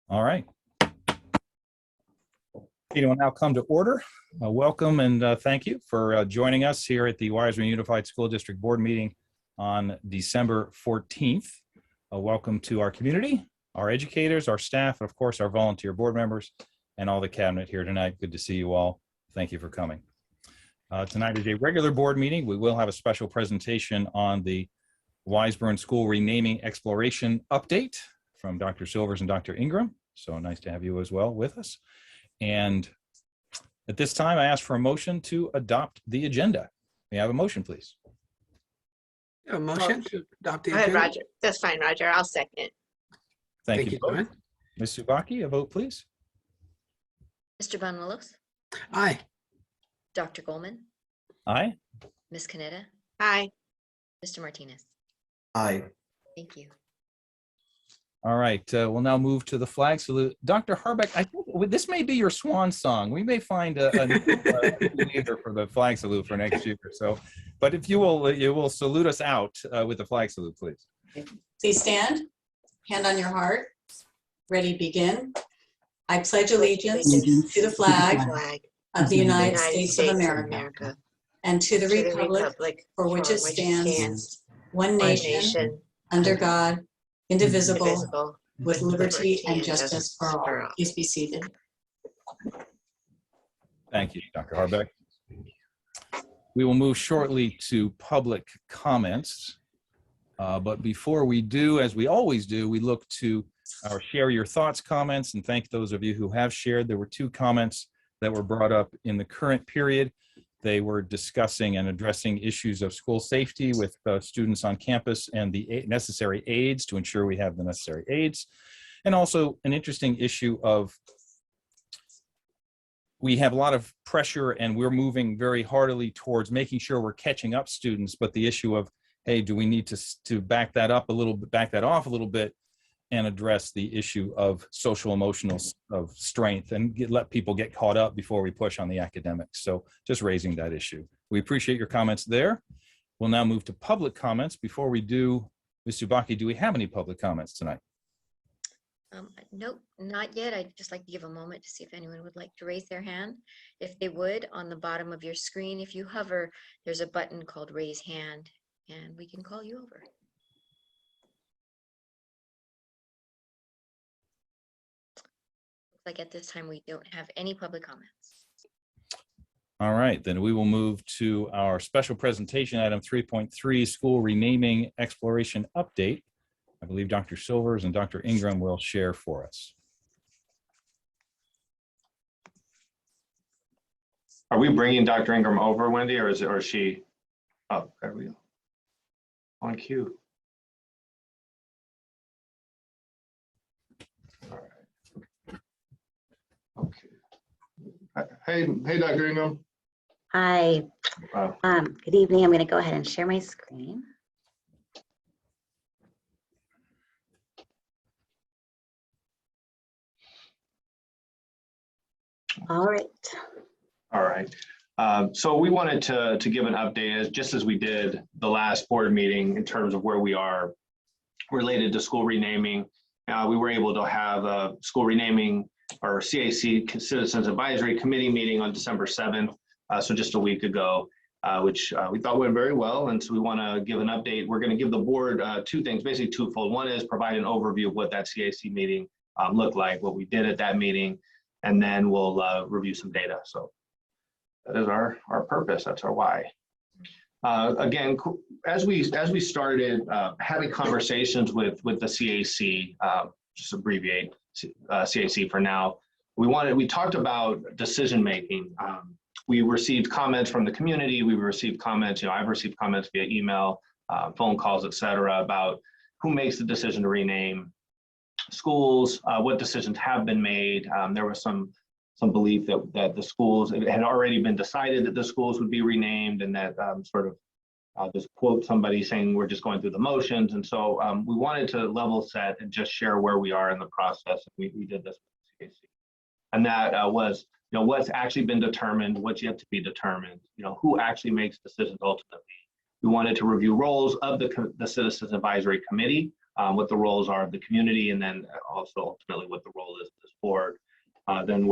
All right. Meeting will now come to order. Welcome and thank you for joining us here at the Wiseman Unified School District Board meeting on December 14th. Welcome to our community, our educators, our staff, and of course, our volunteer board members and all the cabinet here tonight. Good to see you all. Thank you for coming. Tonight is a regular board meeting. We will have a special presentation on the Wiseburn School Renaming Exploration Update from Dr. Silvers and Dr. Ingram. So nice to have you as well with us. And at this time, I ask for a motion to adopt the agenda. May I have a motion, please? A motion to adopt the Go ahead, agenda? Roger. That's fine, Roger. I'll second. Thank you both. Joanne. Ms. Subaki, a vote, please. Mr. Bonwillos, Aye. Dr. Goldman, Aye. Ms. Canetta, Aye. Mr. Martinez. Aye. Thank you. All right, we'll now move to the flag salute. Dr. Harbeck, I think this may be your swan song. We may find a new leader for the flag salute for next year. So, but if you will salute us out with the flag salute, please. Please stand, hand on your heart. Ready, begin. I pledge allegiance to the flag of the United States of America and to the republic for which it stands, one nation, under God, indivisible, with liberty and justice for all. Please be seated. Thank you, Dr. Harbeck. We will move shortly to public comments. But before we do, as we always do, we look to our share your thoughts comments and thank those of you who have shared. There were two comments that were brought up in the current period. They were discussing and addressing issues of school safety with students on campus and the necessary aids to ensure we have the necessary aids. And also an interesting issue of we have a lot of pressure and we're moving very heartily towards making sure we're catching up students, but the issue of, hey, do we need to back that up a little bit, back that off a little bit and address the issue of social emotional of strength and let people get caught up before we push on the academics. So just raising that issue. We appreciate your comments there. We'll now move to public comments. Before we do, Ms. Subaki, do we have any public comments tonight? Nope, not yet. I'd just like to give a moment to see if anyone would like to raise their hand. If they would, on the bottom of your screen, if you hover, there's a button called raise hand and we can call you over. Like at this time, we don't have any public comments. All right, then we will move to our special presentation, item 3.3, school renaming exploration update. I believe Dr. Silvers and Dr. Ingram will share for us. Are we bringing Dr. Ingram over, Wendy, or is she? Oh, there we go. On cue. All right. Okay. Hey, Dr. Ingram. Hi. Wow. Good evening. I'm going to go ahead and share my screen. All right. All right. So we wanted to give an update just as we did the last board meeting in terms of where we are related to school renaming. We were able to have a school renaming or CAC Citizens Advisory Committee meeting on December 7th, so just a week ago, which we thought went very well. And so we want to give an update. We're going to give the board two things, basically twofold. One is provide an overview of what that CAC meeting looked like, what we did at that meeting, and then we'll review some data. So that is our purpose. That's our why. Again, as we started having conversations with the CAC, just abbreviate CAC for now, we talked about decision making. We received comments from the community. We received comments. I've received comments via email, phone calls, etc., about who makes the decision to rename schools, what decisions have been made. There was some belief that the schools, it had already been decided that the schools would be renamed, and that I'll just quote somebody saying we're just going through the motions. And so we wanted to level set and just share where we are in the process. We did this with CAC. And that was, what's actually been determined, what's yet to be determined, who actually makes decisions ultimately. We wanted to review roles of the Citizens Advisory Committee, what the roles are of the community, and then also ultimately what the role is of this board. Then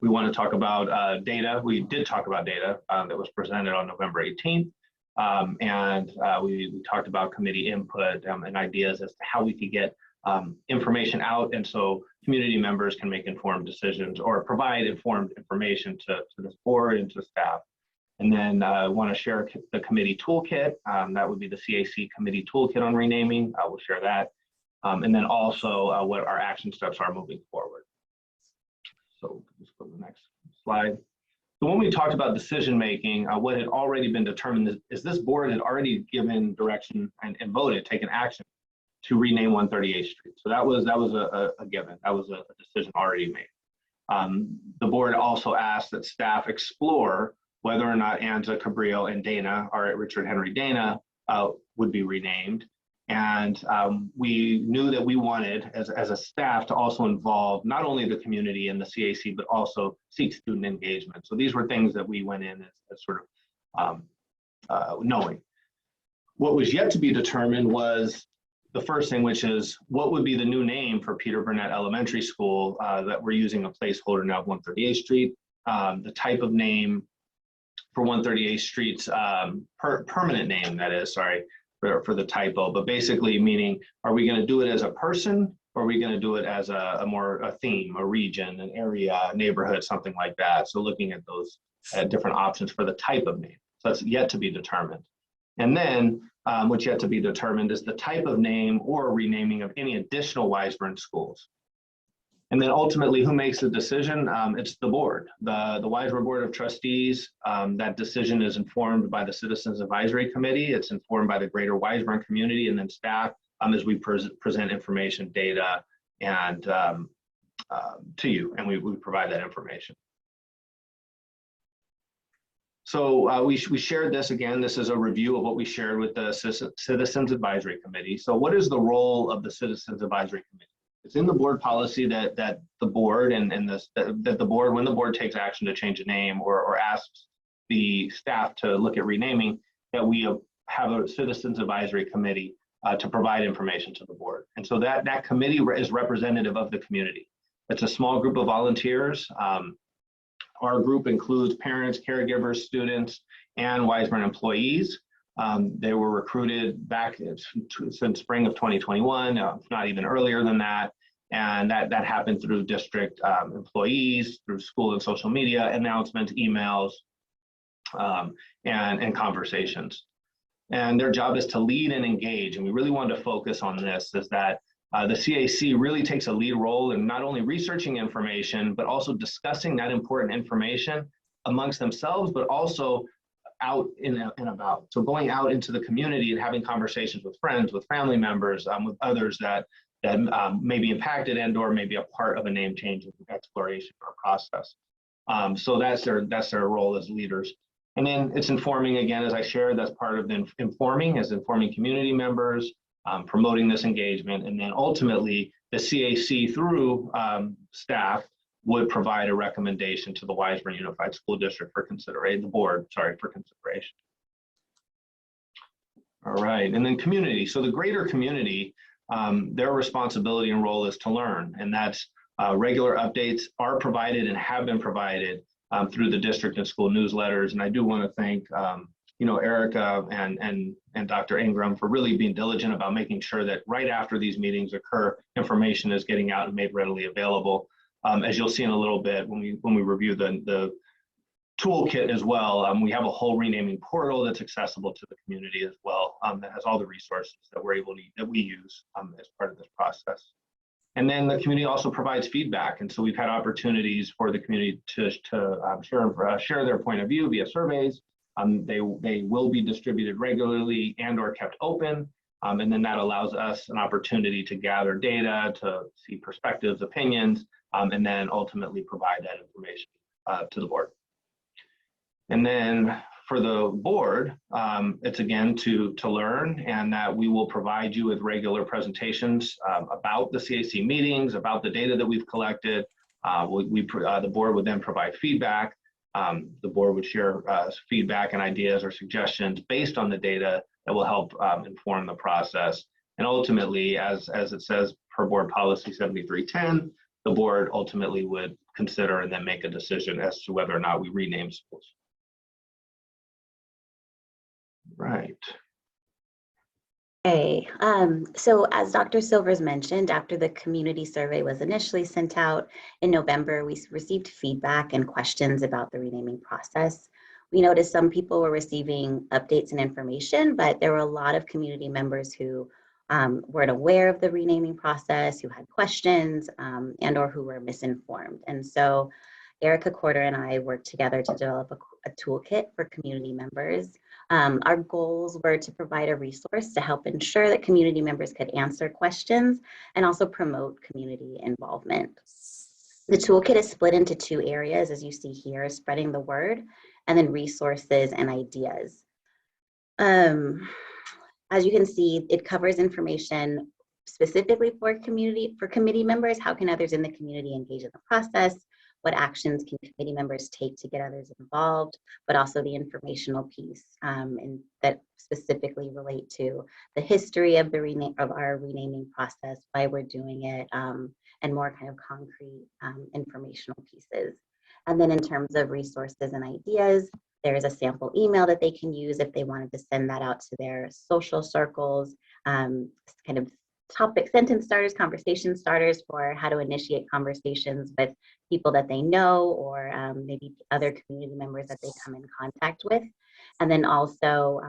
we want to talk about data. We did talk about data that was presented on November 18th. We talked about committee input and ideas as to how we could get information out, and so community members can make informed decisions or provide informed information to this board and to staff. And then I want to share the committee toolkit. That would be the CAC committee toolkit on renaming. I will share that. And then also what our action steps are moving forward. So let's go to the next slide. So when we talked about decision making, what had already been determined is this board had already given direction and voted, taken action to rename 138th Street. So that was a given. That was a decision already made. The board also asked that staff explore whether or not Anza Cabrillo and Dana, or Richard Henry Dana, would be renamed. And we knew that we wanted, as a staff, to also involve not only the community and the CAC, but also seek student engagement. So these were things that we went in as sort of knowing. What was yet to be determined was the first thing, which is what would be the new name for Peter Burnett Elementary School that we're using a placeholder now of 138th Street, the type of name for 138th Street's permanent name, that is, sorry, for the typo, but basically meaning, are we going to do it as a person, or are we going to do it as a theme, a region, an area, a neighborhood, something like that? So looking at those different options for the type of name. So that's yet to be determined. And then what's yet to be determined is the type of name or renaming of any additional Wiseburn schools. And then ultimately, who makes the decision? It's the board, the Wiseburn Board of Trustees. That decision is informed by the Citizens Advisory Committee. It's informed by the greater Wiseburn community, and then staff as we present information, data, and to you, and we provide that information. So we shared this again. This is a review of what we shared with the Citizens Advisory Committee. So what is the role of the Citizens Advisory Committee? It's in the board policy that the board that the board, when the board takes action to change a name or asks the staff to look at renaming, that we have a Citizens Advisory Committee to provide information to the board. And so that committee is representative of the community. It's a small group of volunteers. Our group includes parents, caregivers, students, and Wiseburn employees. They were recruited back since spring of 2021, if not even earlier than that. And that happened through district employees, through school and social media announcements, emails, and conversations. And their job is to lead and engage. And we really wanted to focus on this, is that the CAC really takes a lead role in not only researching information, but also discussing that important information amongst themselves, but also out and about. So going out into the community and having conversations with friends, with family members, with others that may be impacted and or may be a part of a name change exploration or process. So that's their role as leaders. And then it's informing, again, as I shared, that's part of the informing community members, promoting this engagement, and then ultimately the CAC through staff would provide a recommendation to the Wiseburn Unified School District for consideration, the board, sorry, for consideration. All right, and then community. So the greater community, their responsibility and role is to learn, and that's regular updates are provided and have been provided through the district and school newsletters. And I do want to thank Erica and Dr. Ingram for really being diligent about making sure that right after these meetings occur, information is getting out and made readily available. As you'll see in a little bit when we review the toolkit as well, we have a whole renaming portal that's accessible to the community as well, that has all the resources that we use as part of this process. And then the community also provides feedback, and so we've had opportunities for the community to share their point of view via surveys. They will be distributed regularly and or kept open, and then that allows us an opportunity to gather data, to see perspectives, opinions, and then ultimately provide that information to the board. And then for the board, it's again to learn, and that we will provide you with regular presentations about the CAC meetings, about the data that we've collected. The board would then provide feedback. The board would share feedback and ideas or suggestions based on the data that will help inform the process. And ultimately, as it says per board policy 7310, the board ultimately would consider and then make a decision as to whether or not we rename schools. Right. Okay, so as Dr. Silvers mentioned, after the community survey was initially sent out in November, we received feedback and questions about the renaming process. We noticed some people were receiving updates and information, but there were a lot of community members who weren't aware of the renaming process, who had questions, and or who were misinformed. And so Erica Corder and I worked together to develop a toolkit for community members. Our goals were to provide a resource to help ensure that community members could answer questions and also promote community involvement. The toolkit is split into 2 areas, as you see here, spreading the word, and then resources and ideas. As you can see, it covers information specifically for committee members. How can others in the community engage in the process? What actions can committee members take to get others involved, but also the informational piece and that specifically relate to the history of our renaming process, why we're doing it, and more kind of concrete informational pieces. And then in terms of resources and ideas, there's a sample email that they can use if they wanted to send that out to their social circles, kind of topic sentence starters, conversation starters for how to initiate conversations with people that they know or maybe other community members that they come in contact with. And then also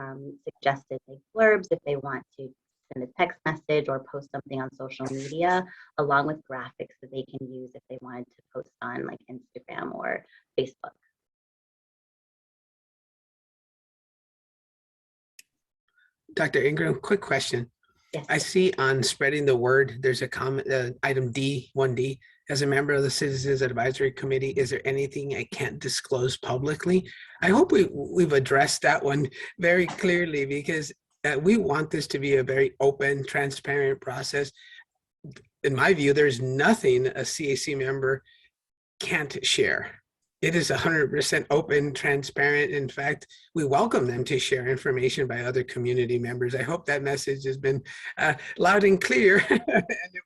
suggested like blurbs if they want to send a text message or post something on social media, along with graphics that they can use if they wanted to post on like Instagram or Facebook. Dr. Ingram, quick question. Yes. I see on spreading the word, there's a comment, item D, 1D. As a member of the Citizens Advisory Committee, is there anything I can't disclose publicly? I hope we've addressed that one very clearly, because we want this to be a very open, transparent process. In my view, there's nothing a CAC member can't share. It is 100% open, transparent. In fact, we welcome them to share information by other community members. I hope that message has been loud and clear.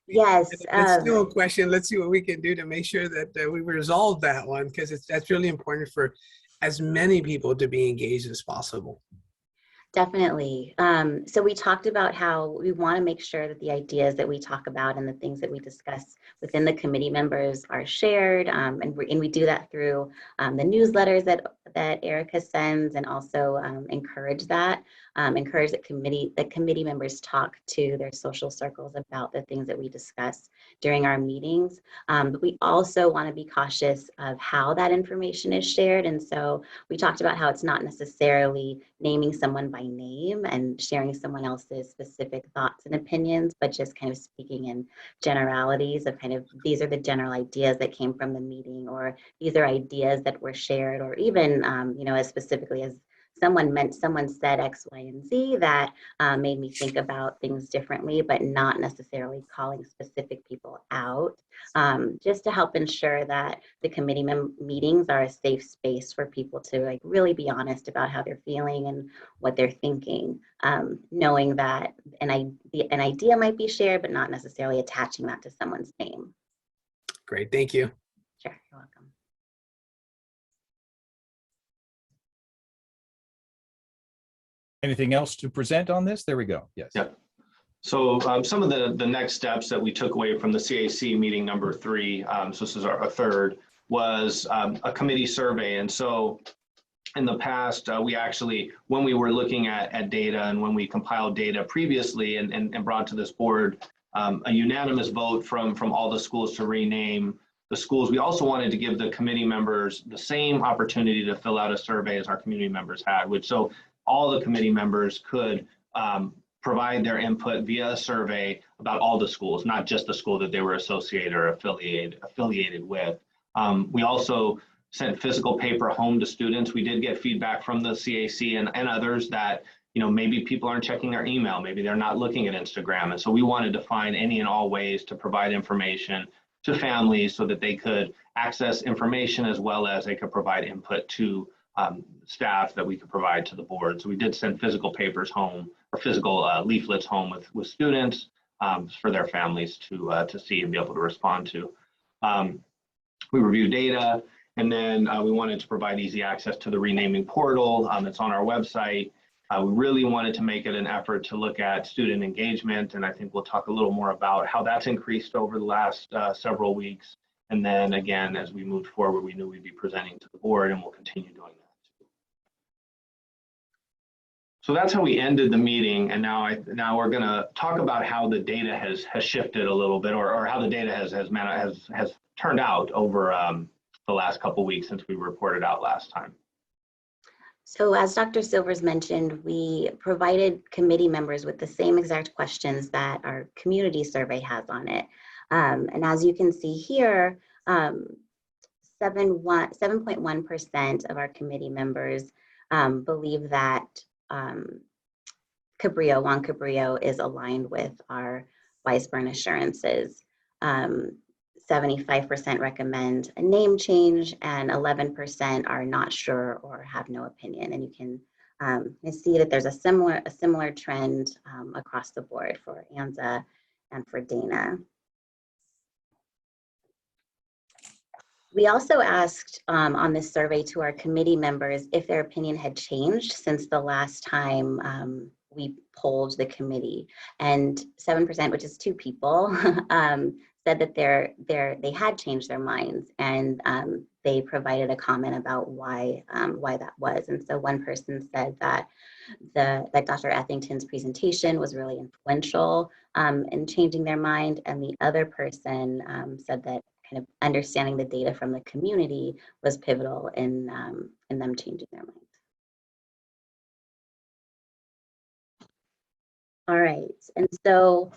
Yes. If it's still a question, let's see what we can do to make sure that we resolve that one, because that's really important for as many people to be engaged as possible. Definitely. So we talked about how we want to make sure that the ideas that we talk about and the things that we discuss within the committee members are shared, and we do that through the newsletters that Erica sends, and also encourage that committee members talk to their social circles about the things that we discuss during our meetings. But we also want to be cautious of how that information is shared, and so we talked about how it's not necessarily naming someone by name and sharing someone else's specific thoughts and opinions, but just kind of speaking in generalities of kind of, these are the general ideas that came from the meeting, or these are ideas that were shared, or even, as specifically as someone said X, Y, and Z that made me think about things differently, but not necessarily calling specific people out, just to help ensure that the committee meetings are a safe space for people to like really be honest about how they're feeling and what they're thinking, knowing that an idea might be shared, but not necessarily attaching that to someone's name. Great, thank you. Sure, you're welcome. Anything else to present on this? There we go. Yes. Yep. So some of the next steps that we took away from the CAC meeting number 3, so this is our third, was a committee survey. And so in the past, we actually, when we were looking at data and when we compiled data previously and brought to this board a unanimous vote from all the schools to rename the schools, we also wanted to give the committee members the same opportunity to fill out a survey as our community members had, which so all the committee members could provide their input via a survey about all the schools, not just the school that they were associated or affiliated with. We also sent physical paper home to students. We did get feedback from the CAC and others that, maybe people aren't checking their email, maybe they're not looking at Instagram. And so we wanted to find any and all ways to provide information to families so that they could access information as well as they could provide input to staff that we could provide to the board. So we did send physical papers home physical leaflets home with students for their families to see and be able to respond to. We review data, and then we wanted to provide easy access to the renaming portal that's on our website. We really wanted to make it an effort to look at student engagement, and I think we'll talk a little more about how that's increased over the last several weeks. And then again, as we moved forward, we knew we'd be presenting to the board, and we'll continue doing that. So that's how we ended the meeting, and now we're going to talk about how the data has shifted a little bit, or how the data has turned out over the last couple of weeks since we reported out last time. So as Dr. Silvers mentioned, we provided committee members with the same exact questions that our community survey has on it. And as you can see here, 7.1% of our committee members believe that Juan Cabrillo is aligned with our Weisburn assurances. 75% recommend a name change, and 11% are not sure or have no opinion. And you can see that there's a similar trend across the board for Anza and for Dana. We also asked on this survey to our committee members if their opinion had changed since the last time we polled the committee, and 7%, which is 2 people, said that they had changed their minds, and they provided a comment about why that was. And so one person said that Dr. Ethington's presentation was really influential in changing their mind, and the other person said that kind of understanding the data from the community was pivotal in them changing their mind. All right, and so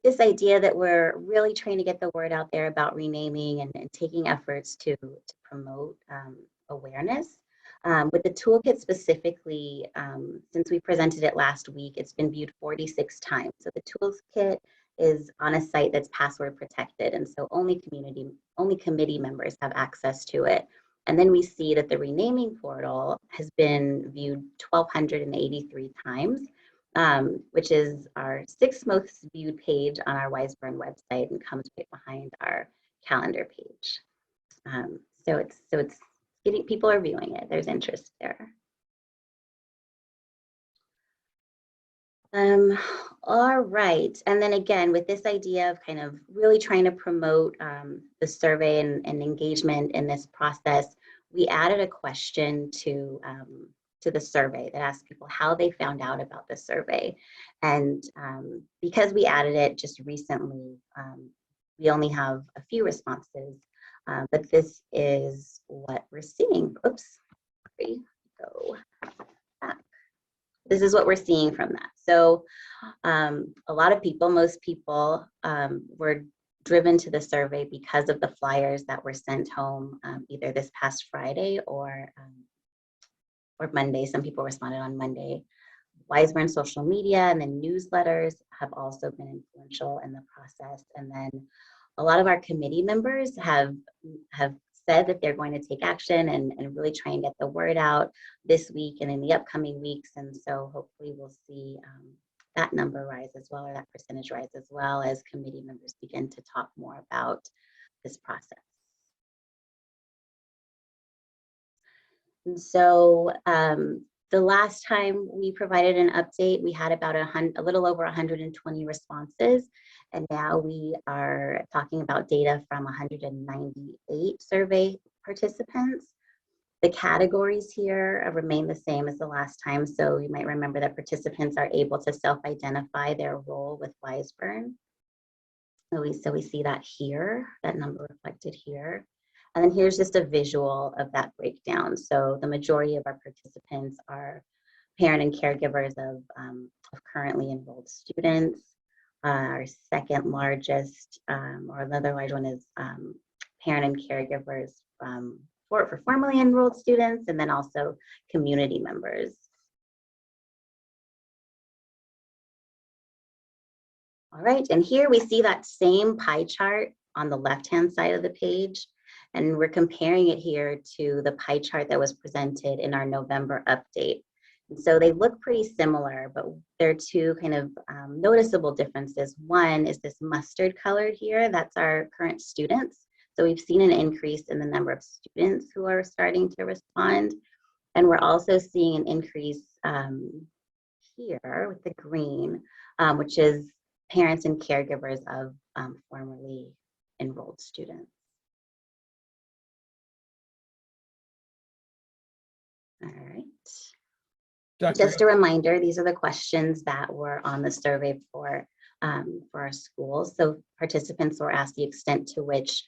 this idea that we're really trying to get the word out there about renaming and taking efforts to promote awareness. With the toolkit specifically, since we presented it last week, it's been viewed 46 times. So the toolkit is on a site that's password protected, and so only committee members have access to it. And then we see that the renaming portal has been viewed 1,283 times. Which is our 6th most viewed page on our Weisburn website and comes right behind our calendar page. So it's getting, people are viewing it. There's interest there. All right, and then again, with this idea of kind of really trying to promote the survey and engagement in this process, we added a question to the survey that asked people how they found out about the survey. And because we added it just recently, we only have a few responses, but this is what we're seeing. Oops, there we go back. This is what we're seeing from that. So a lot of people, most people were driven to the survey because of the flyers that were sent home either this past Friday or Monday. Some people responded on Monday. Weisburn social media and then newsletters have also been influential in the process. And then a lot of our committee members have said that they're going to take action and really try and get the word out this week and in the upcoming weeks. And so hopefully we'll see that number rise as well, or that percentage rise as well, as committee members begin to talk more about this process. And so the last time we provided an update, we had about a little over 120 responses. And now we are talking about data from 198 survey participants. The categories here remain the same as the last time. So you might remember that participants are able to self-identify their role with Weisburn. So we see that here, that number reflected here. And then here's just a visual of that breakdown. So the majority of our participants are parent and caregivers of currently enrolled students. Our second largest, or another large one, is parent and caregivers for formerly enrolled students, and then also community members. All right, and here we see that same pie chart on the left-hand side of the page. And we're comparing it here to the pie chart that was presented in our November update. So they look pretty similar, but there are two kind of noticeable differences. One is this mustard color here. That's our current students. So we've seen an increase in the number of students who are starting to respond. And we're also seeing an increase here with the green, which is parents and caregivers of formerly enrolled students. All right. Just a reminder, these are the questions that were on the survey for our schools. So participants were asked the extent to which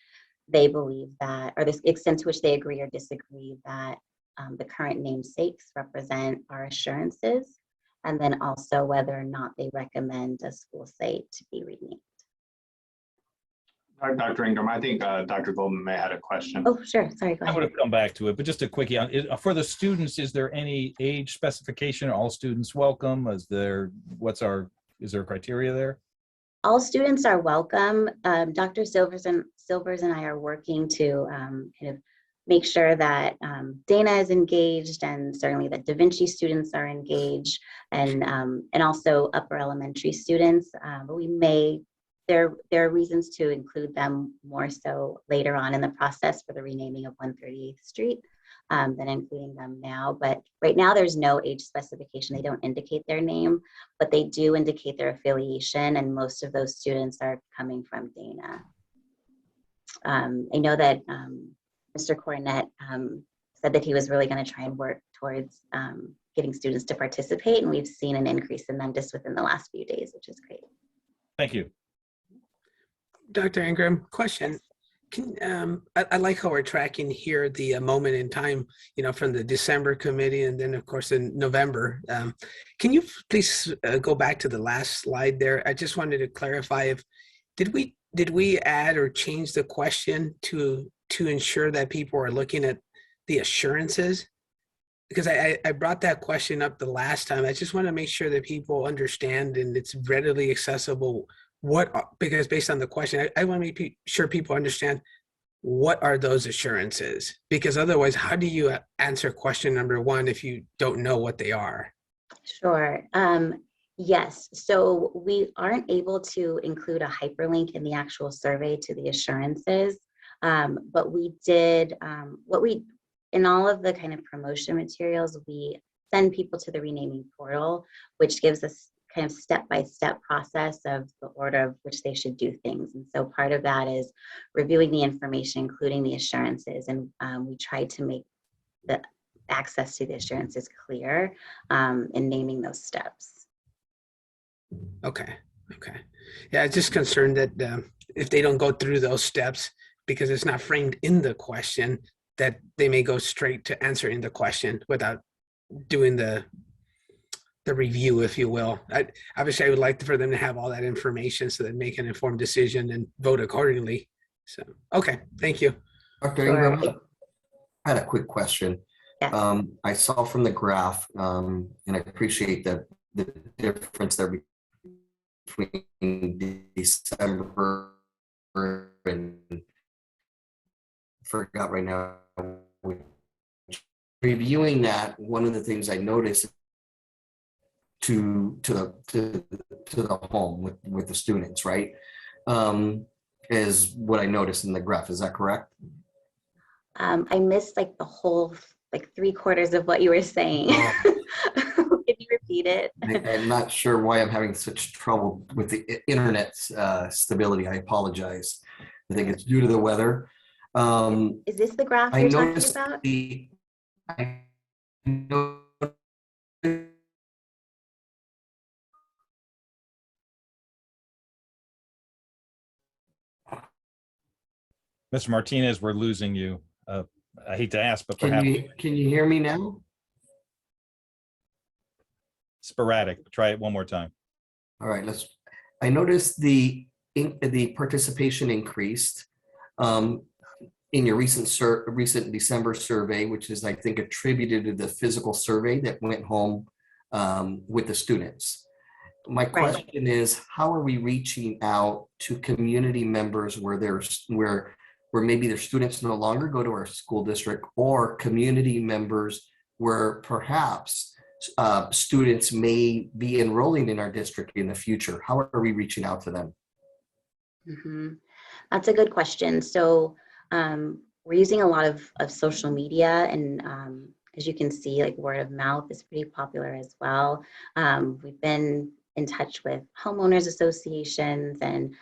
they believe that, or the extent to which they agree or disagree that the current namesakes represent our assurances, and then also whether or not they recommend a school site to be renamed. Dr. Ingram, I think Dr. Goldman may have had a question. Oh, sure. Sorry, go I would ahead. have come back to it, but just a quickie. For the students, is there any age specification? Are all students welcome? Is there a criteria there? All students are welcome. Dr. Silvers and I are working to kind of make sure that Dana is engaged, and certainly that Da Vinci students are engaged, and also upper elementary students. But there are reasons to include them more so later on in the process for the renaming of 138th Street than including them now. But right now there's no age specification. They don't indicate their name, but they do indicate their affiliation, and most of those students are coming from Dana. I know that Mr. Cornett said that he was really going to try and work towards getting students to participate, and we've seen an increase in them just within the last few days, which is great. Thank you. Dr. Ingram, question. I like how we're tracking here the moment in time, from the December committee, and then of course in November. Can you please go back to the last slide there? I just wanted to clarify if did we add or change the question to ensure that people are looking at the assurances? Because I brought that question up the last time. I just want to make sure that people understand and it's readily accessible. Because based on the question, I want to make sure people understand what are those assurances, because otherwise, how do you answer question number one if you don't know what they are? Sure. Yes. So we aren't able to include a hyperlink in the actual survey to the assurances, but we did in all of the kind of promotion materials, we send people to the renaming portal, which gives us kind of step-by-step process of the order of which they should do things. And so part of that is reviewing the information, including the assurances. And we try to make the access to the assurances clear in naming those steps. Okay. Yeah, I'm just concerned that if they don't go through those steps, because it's not framed in the question, that they may go straight to answering the question without doing the review, if you will. Obviously, I would like for them to have all that information so that they make an informed decision and vote accordingly. So, okay, thank you. Dr. Ingram, I had a quick question. Yes. I saw from the graph, and I appreciate the difference there between December and I forgot right now. Reviewing that, one of the things I noticed to the home with the students, right, is what I noticed in the graph. Is that correct? I missed like the whole 3/4 of what you were saying. Can you repeat it? I'm not sure why I'm having such trouble with the internet stability. I apologize. I think it's due to the weather. Is this the graph I you're talking noticed about? Mr. Martinez, we're losing you. I hate to ask, but perhaps Can you hear me now? sporadic. Try it one more time. All right, I noticed the participation increased in your recent December survey, which is, I think, attributed to the physical survey that went home with the students. My question is, how are we reaching out to community members where maybe their students no longer go to our school district, or community members where perhaps students may be enrolling in our district in the future? How are we reaching out to them? That's a good question. So we're using a lot of social media, and as you can see, like word of mouth is pretty popular as well. We've been in touch with homeowners associations and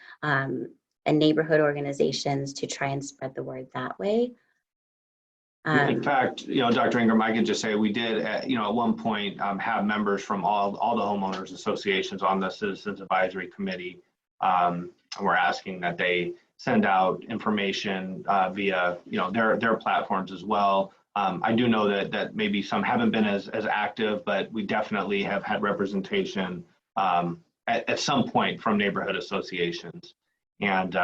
neighborhood organizations to try and spread the word that way. In fact, Dr. Ingram, I can just say we did, at one point have members from all the homeowners associations on the Citizens Advisory Committee. And we're asking that they send out information via, their platforms as well. I do know that maybe some haven't been as active, but we definitely have had representation at some point from neighborhood associations. And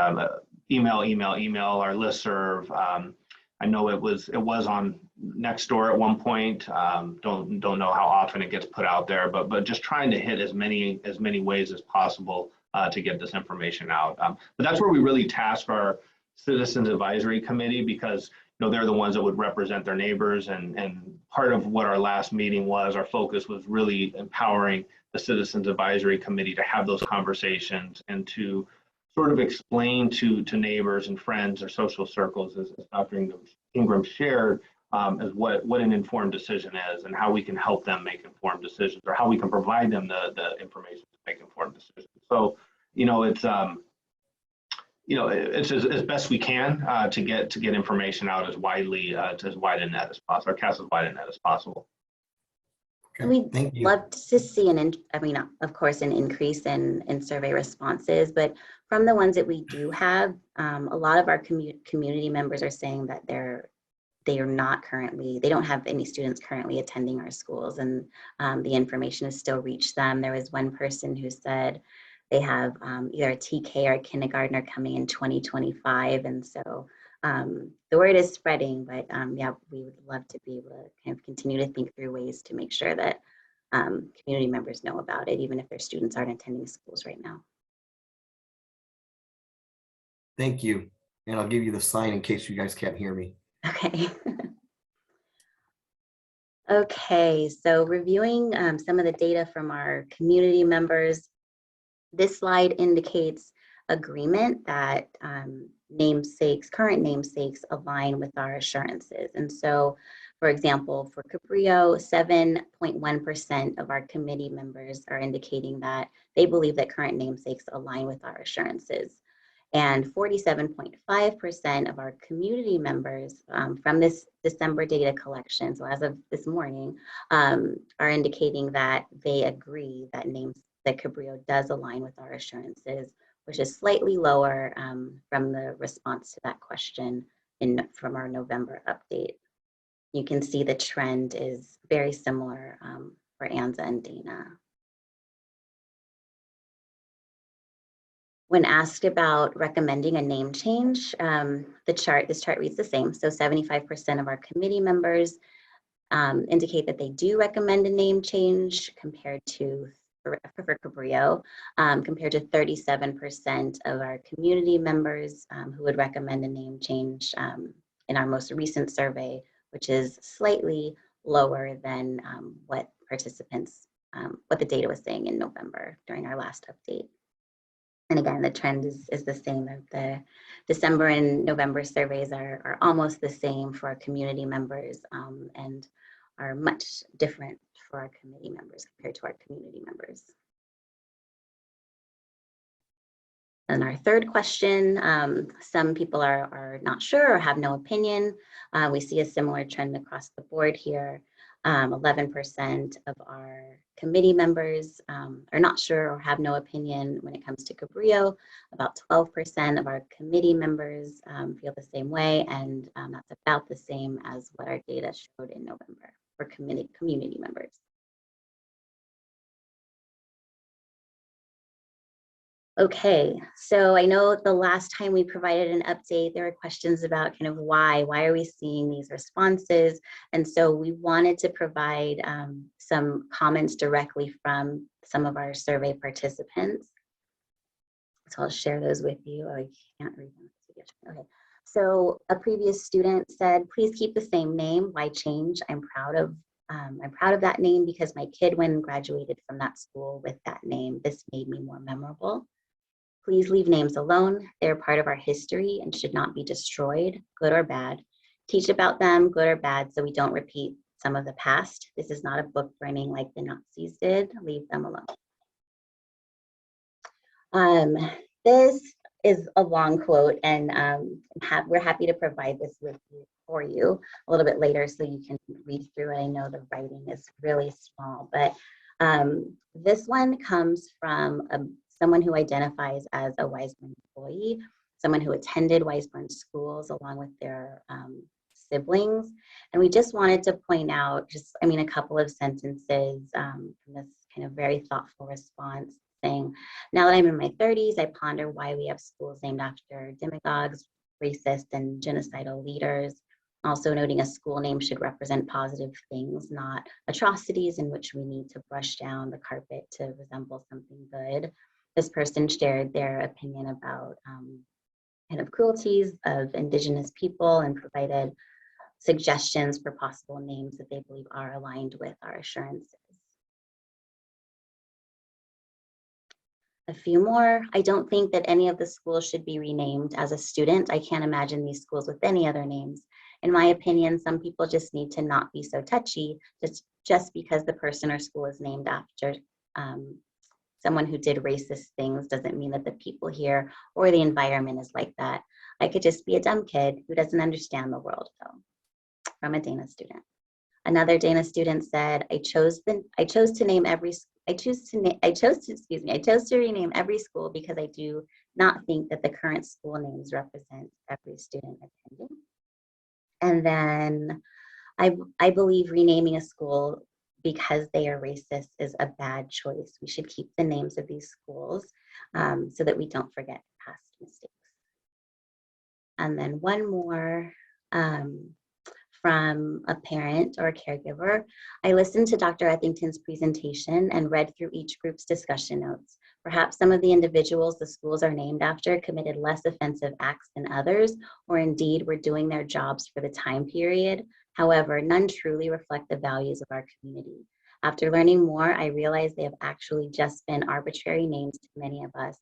email, our listserv. I know it was on Nextdoor at one point. Don't know how often it gets put out there, but just trying to hit as many ways as possible to get this information out. But that's where we really task our Citizens Advisory Committee, because they're the ones that would represent their neighbors, and part of what our last meeting was, our focus was really empowering the Citizens Advisory Committee to have those conversations and to sort of explain to neighbors and friends or social circles, as Dr. Ingram shared, as what an informed decision is and how we can help them make informed decisions, or how we can provide them the information to make informed decisions. So, it's as best we can to get information out as widely, to as wide a net as possible, or cast as wide a net as possible. We'd love to see of course, an increase in survey responses, but from the ones that we do have, a lot of our community members are saying that they don't have any students currently attending our schools, and the information has still reached them. There was one person who said they have either a TK or a kindergartner coming in 2025, and so the word is spreading, but yeah, we would love to be able to kind of continue to think through ways to make sure that community members know about it, even if their students aren't attending schools right now. Thank you. And I'll give you the sign in case you guys can't hear me. Okay. Okay, so reviewing some of the data from our community members, this slide indicates agreement that current namesakes align with our assurances. And so, for example, for Cabrillo, 7.1% of our committee members are indicating that they believe that current namesakes align with our assurances. And 47.5% of our community members from this December data collection, so as of this morning, are indicating that they agree that Cabrillo does align with our assurances, which is slightly lower from the response to that question from our November update. You can see the trend is very similar for Anza and Dana. When asked about recommending a name change, this chart reads the same. So 75% of our committee members indicate that they do recommend a name change compared to for Cabrillo, compared to 37% of our community members who would recommend a name change in our most recent survey, which is slightly lower than what the data was saying in November during our last update. And again, the trend is the same. The December and November surveys are almost the same for our community members and are much different for our committee members compared to our community members. And our third question, some people are not sure or have no opinion. We see a similar trend across the board here. 11% of our committee members are not sure or have no opinion when it comes to Cabrillo. About 12% of our committee members feel the same way, and that's about the same as what our data showed in November for community members. Okay, so I know the last time we provided an update, there were questions about kind of why are we seeing these responses? And so we wanted to provide some comments directly from some of our survey participants. So I'll share those with you. I can't read them. Okay. So a previous student said, please keep the same name. Why change? I'm proud of I'm proud of that name because my kid, when graduated from that school with that name, this made me more memorable. Please leave names alone. They're part of our history and should not be destroyed, good or bad. Teach about them, good or bad, so we don't repeat some of the past. This is not a book burning like the Nazis did. Leave them alone. This is a long quote, and we're happy to provide this for you a little bit later so you can read through it. I know the writing is really small, but this one comes from someone who identifies as a Wiseburn employee, someone who attended Wiseburn schools along with their siblings. And we just wanted to point out a couple of sentences from this kind of very thoughtful response saying, now that I'm in my 30s, I ponder why we have schools named after demagogues, racist, and genocidal leaders. Also noting a school name should represent positive things, not atrocities in which we need to brush down the carpet to resemble something good. This person shared their opinion about kind of cruelties of Indigenous people and provided suggestions for possible names that they believe are aligned with our assurances. A few more. I don't think that any of the schools should be renamed. As a student, I can't imagine these schools with any other names. In my opinion, some people just need to not be so touchy just because the person or school is named after someone who did racist things doesn't mean that the people here or the environment is like that. I could just be a dumb kid who doesn't understand the world, though. From a Dana student. Another Dana student said, I chose to rename every school because I do not think that the current school names represent every student attending. And then I believe renaming a school because they are racist is a bad choice. We should keep the names of these schools so that we don't forget past mistakes. And then one more from a parent or a caregiver. I listened to Dr. Ethington's presentation and read through each group's discussion notes. Perhaps some of the individuals the schools are named after committed less offensive acts than others, or indeed were doing their jobs for the time period. However, none truly reflect the values of our community. After learning more, I realized they have actually just been arbitrary names to many of us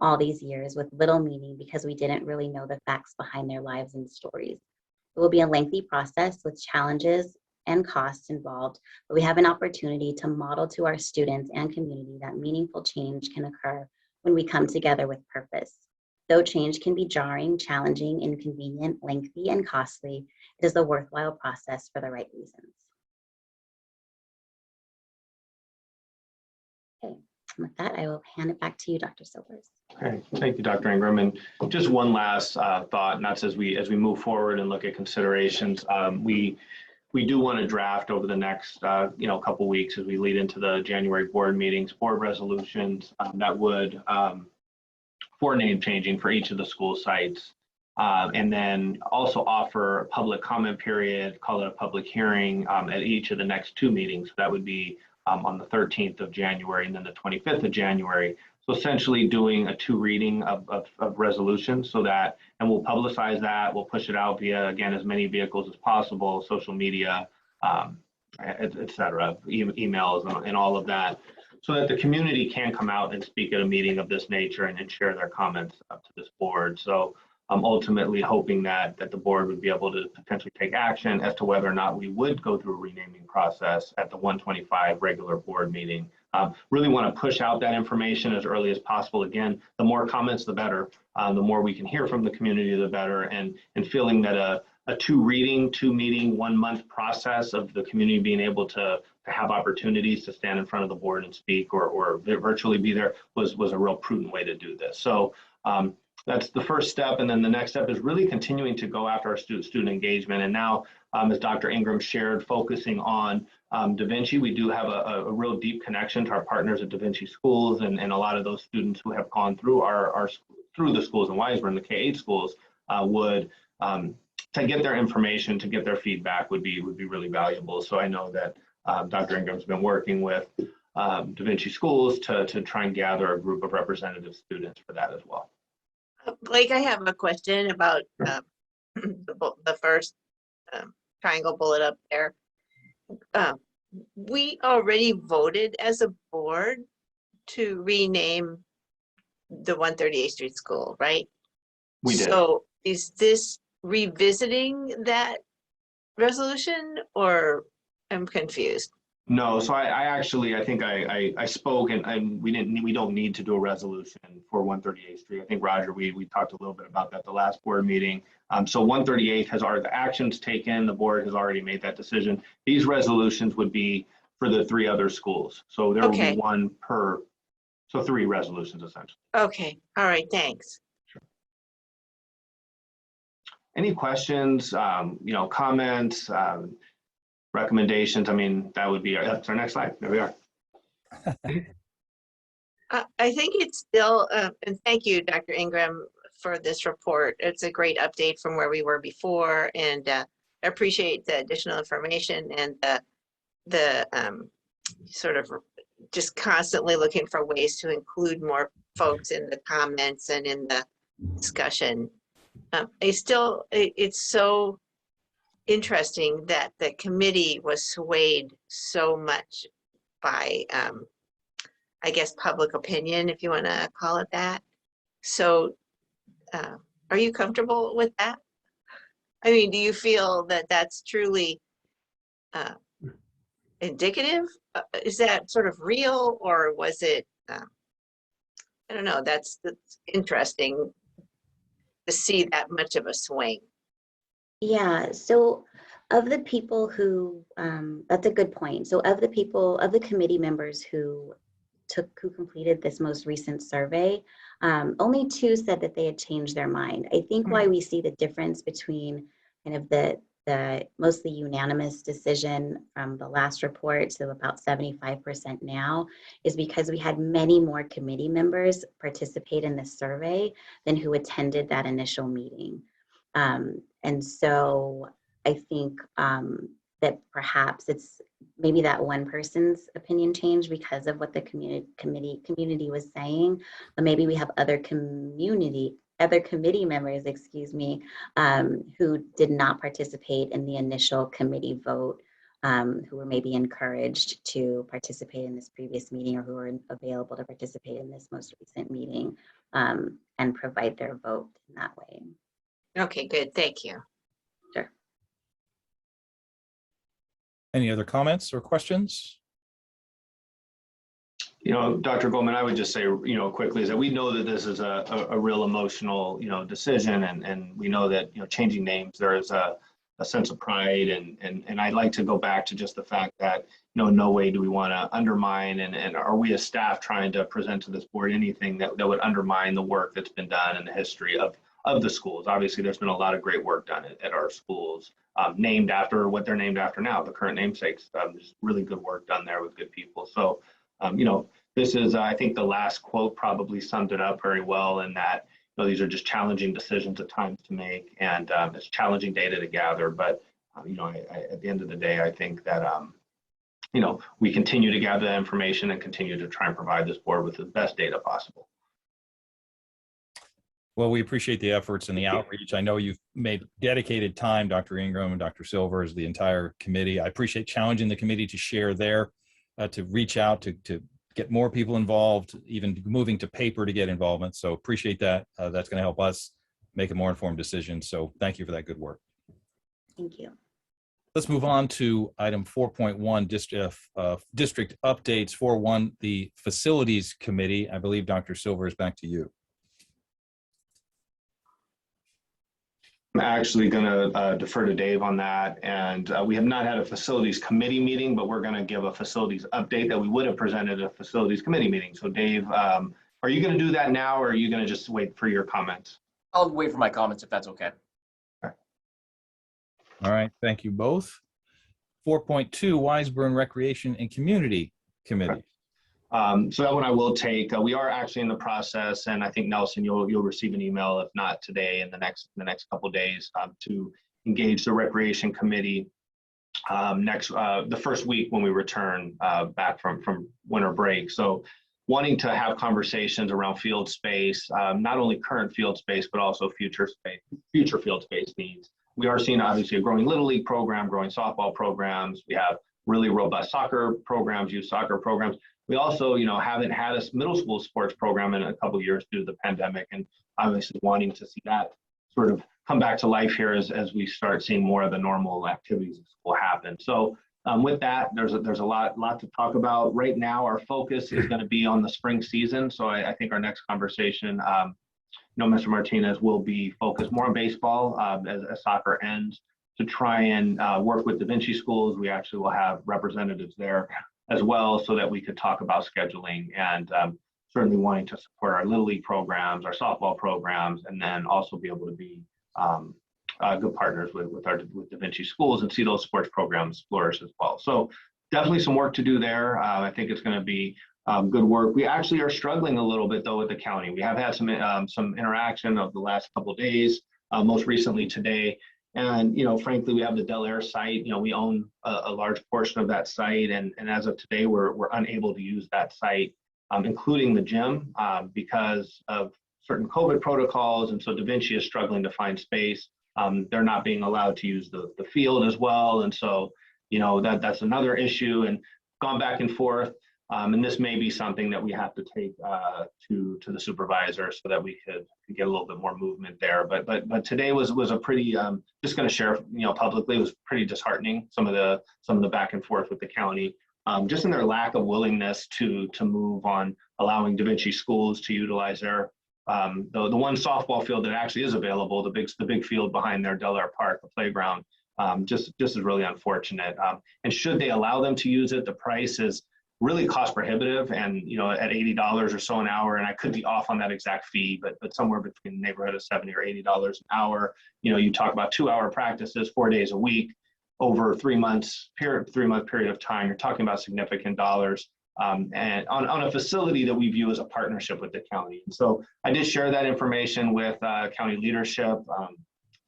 all these years with little meaning because we didn't really know the facts behind their lives and stories. It will be a lengthy process with challenges and costs involved, but we have an opportunity to model to our students and community that meaningful change can occur when we come together with purpose. Though change can be jarring, challenging, inconvenient, lengthy, and costly, it is a worthwhile process for the right reasons. Okay, with that, I will hand it back to you, Dr. Silvers. Okay, thank you, Dr. Ingram. And just one last thought, and that's as we move forward and look at considerations, we do want to draft over the next couple weeks as we lead into the January board meetings, board resolutions that would for name changing for each of the school sites, and then also offer a public comment period, call it a public hearing at each of the next two meetings. That would be on the 13th of January and then the 25th of January. So essentially doing a two reading of resolutions so that, and we'll publicize that, we'll push it out via, again, as many vehicles as possible, social media, et cetera, emails and all of that, so that the community can come out and speak at a meeting of this nature and share their comments up to this board. So I'm ultimately hoping that the board would be able to potentially take action as to whether or not we would go through a renaming process at the 125 regular board meeting. Really want to push out that information as early as possible. Again, the more comments, the better. The more we can hear from the community, the better. And feeling that a two meeting, 1 month process of the community being able to have opportunities to stand in front of the board and speak or virtually be there was a real prudent way to do this. So that's the first step. And then the next step is really continuing to go after our student engagement. And now, as Dr. Ingram shared, focusing on Da Vinci, we do have a real deep connection to our partners at Da Vinci Schools, and a lot of those students who have gone through through the schools in Wiseburn, the K-8 schools, would to get their information, to get their feedback would be really valuable. So I know that Dr. Ingram's been working with Da Vinci Schools to try and gather a group of representative students for that as well. Blake, I have a question about the first triangle bullet up there. we already voted as a board to rename the 138th Street School, right? We did. So is this revisiting that resolution, or I'm confused? No, so I think I spoke and we don't need to do a resolution for 138th Street. I think Roger, we talked a little bit about that the last board meeting. So 138th has already, the actions taken, the board has already made that decision. These resolutions would be for the 3 other schools. So there will be Okay. one per, so 3 resolutions essentially. Okay, all right, thanks. Any questions, comments, recommendations? I mean, that would be that's our next slide. There we are. I think it's still, and thank you, Dr. Ingram, for this report. It's a great update from where we were before, and I appreciate the additional information and the sort of just constantly looking for ways to include more folks in the comments and in the discussion. It's so interesting that the committee was swayed so much by, I guess, public opinion, if you want to call it that. So are you comfortable with that? I mean, do you feel that that's truly indicative? Is that sort of real, or was it, I don't know, that's interesting to see that much of a swing. Yeah, so of the people who, that's a good point. So of the committee members who completed this most recent survey, only 2 said that they had changed their mind. I think why we see the difference between kind of the mostly unanimous decision from the last report to about 75% now is because we had many more committee members participate in this survey than who attended that initial meeting. And so I think that perhaps it's maybe that one person's opinion changed because of what the community was saying, but maybe we have other committee members, who did not participate in the initial committee vote, who were maybe encouraged to participate in this previous meeting, or who were available to participate in this most recent meeting, and provide their vote in that way. Okay, good, thank you. Sure. Any other comments or questions? Dr. Goldman, I would just say, quickly is that we know that this is a real emotional, decision, and we know that, changing names, there is a sense of pride, and I'd like to go back to just the fact that, in no way do we want to undermine, and are we as staff trying to present to this board anything that would undermine the work that's been done in the history of the schools. Obviously, there's been a lot of great work done at our schools, named after what they're named after now, the current namesakes. There's really good work done there with good people. So, this is, I think the last quote probably summed it up very well, in that, these are just challenging decisions at times to make, and it's challenging data to gather. But, at the end of the day, I think that, we continue to gather that information and continue to try and provide this board with the best data possible. Well, we appreciate the efforts and the outreach. I know you've made dedicated time, Dr. Ingram and Dr. Silvers, the entire committee. I appreciate challenging the committee to share to reach out, to get more people involved, even moving to paper to get involvement. So appreciate that. That's going to help us make a more informed decision. So thank you for that good work. Thank you. Let's move on to item 4.1, district updates. 4.1, the facilities committee. I believe Dr. Silvers, back to you. I'm actually going to defer to Dave on that. And we have not had a facilities committee meeting, but we're going to give a facilities update that we would have presented at a facilities committee meeting. So Dave, are you going to do that now, or are you going to just wait for your comments? I'll wait for my comments if that's okay. All right, thank you both. 4.2, Wiseburn Recreation and Community Committee. So that one I will take. We are actually in the process, and I think Nelson, you'll receive an email, if not today, in the next couple of days, to engage the Recreation Committee the first week when we return back from winter break. So wanting to have conversations around field space, not only current field space, but also future field space needs. We are seeing obviously a growing Little League program, growing softball programs. We have really robust soccer programs, youth soccer programs. We also, haven't had a middle school sports program in a couple of years due to the pandemic, and obviously wanting to see that sort of come back to life here as we start seeing more of the normal activities at school happen. So with that, there's a lot to talk about. Right now, our focus is going to be on the spring season. So I think our next conversation, Mr. Martinez, will be focused more on baseball as soccer ends, to try and work with Da Vinci schools. We actually will have representatives there as well, so that we could talk about scheduling and certainly wanting to support our Little League programs, our softball programs, and then also be able to be good partners with Da Vinci schools and see those sports programs flourish as well. So definitely some work to do there. I think it's going to be good work. We actually are struggling a little bit though with the county. We have had some interaction of the last couple of days, most recently today. And, frankly, we have the Del Air site. We own a large portion of that site. And as of today, we're unable to use that site, including the gym, because of certain COVID protocols. And so Da Vinci is struggling to find space. They're not being allowed to use the field as well. And so, that's another issue, and gone back and forth. And this may be something that we have to take to the supervisor so that we could get a little bit more movement there. But today was a pretty, just going to share, publicly, it was pretty disheartening, some of the back and forth with the county, just in their lack of willingness to move on allowing Da Vinci schools to utilize their the one softball field that actually is available, the big field behind their Del Air Park, the playground. Just is really unfortunate. And should they allow them to use it, the price is really cost prohibitive, and at $80 or so an hour, and I could be off on that exact fee, but somewhere between the neighborhood of $70 or $80 an hour. You talk about 2-hour practices 4 days a week over 3 month period of time. You're talking about significant dollars, and on a facility that we view as a partnership with the county. And so I did share that information with county leadership. The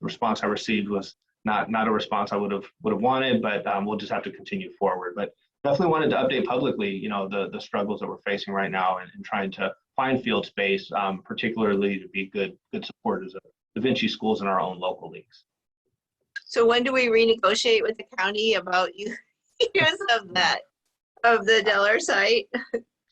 response I received was not a response I would have wanted, but we'll just have to continue forward. But definitely wanted to update publicly, the struggles that we're facing right now, and trying to find field space, particularly to be good supporters of Da Vinci schools in our own local leagues. So when do we renegotiate with the county about use of the Del Air site?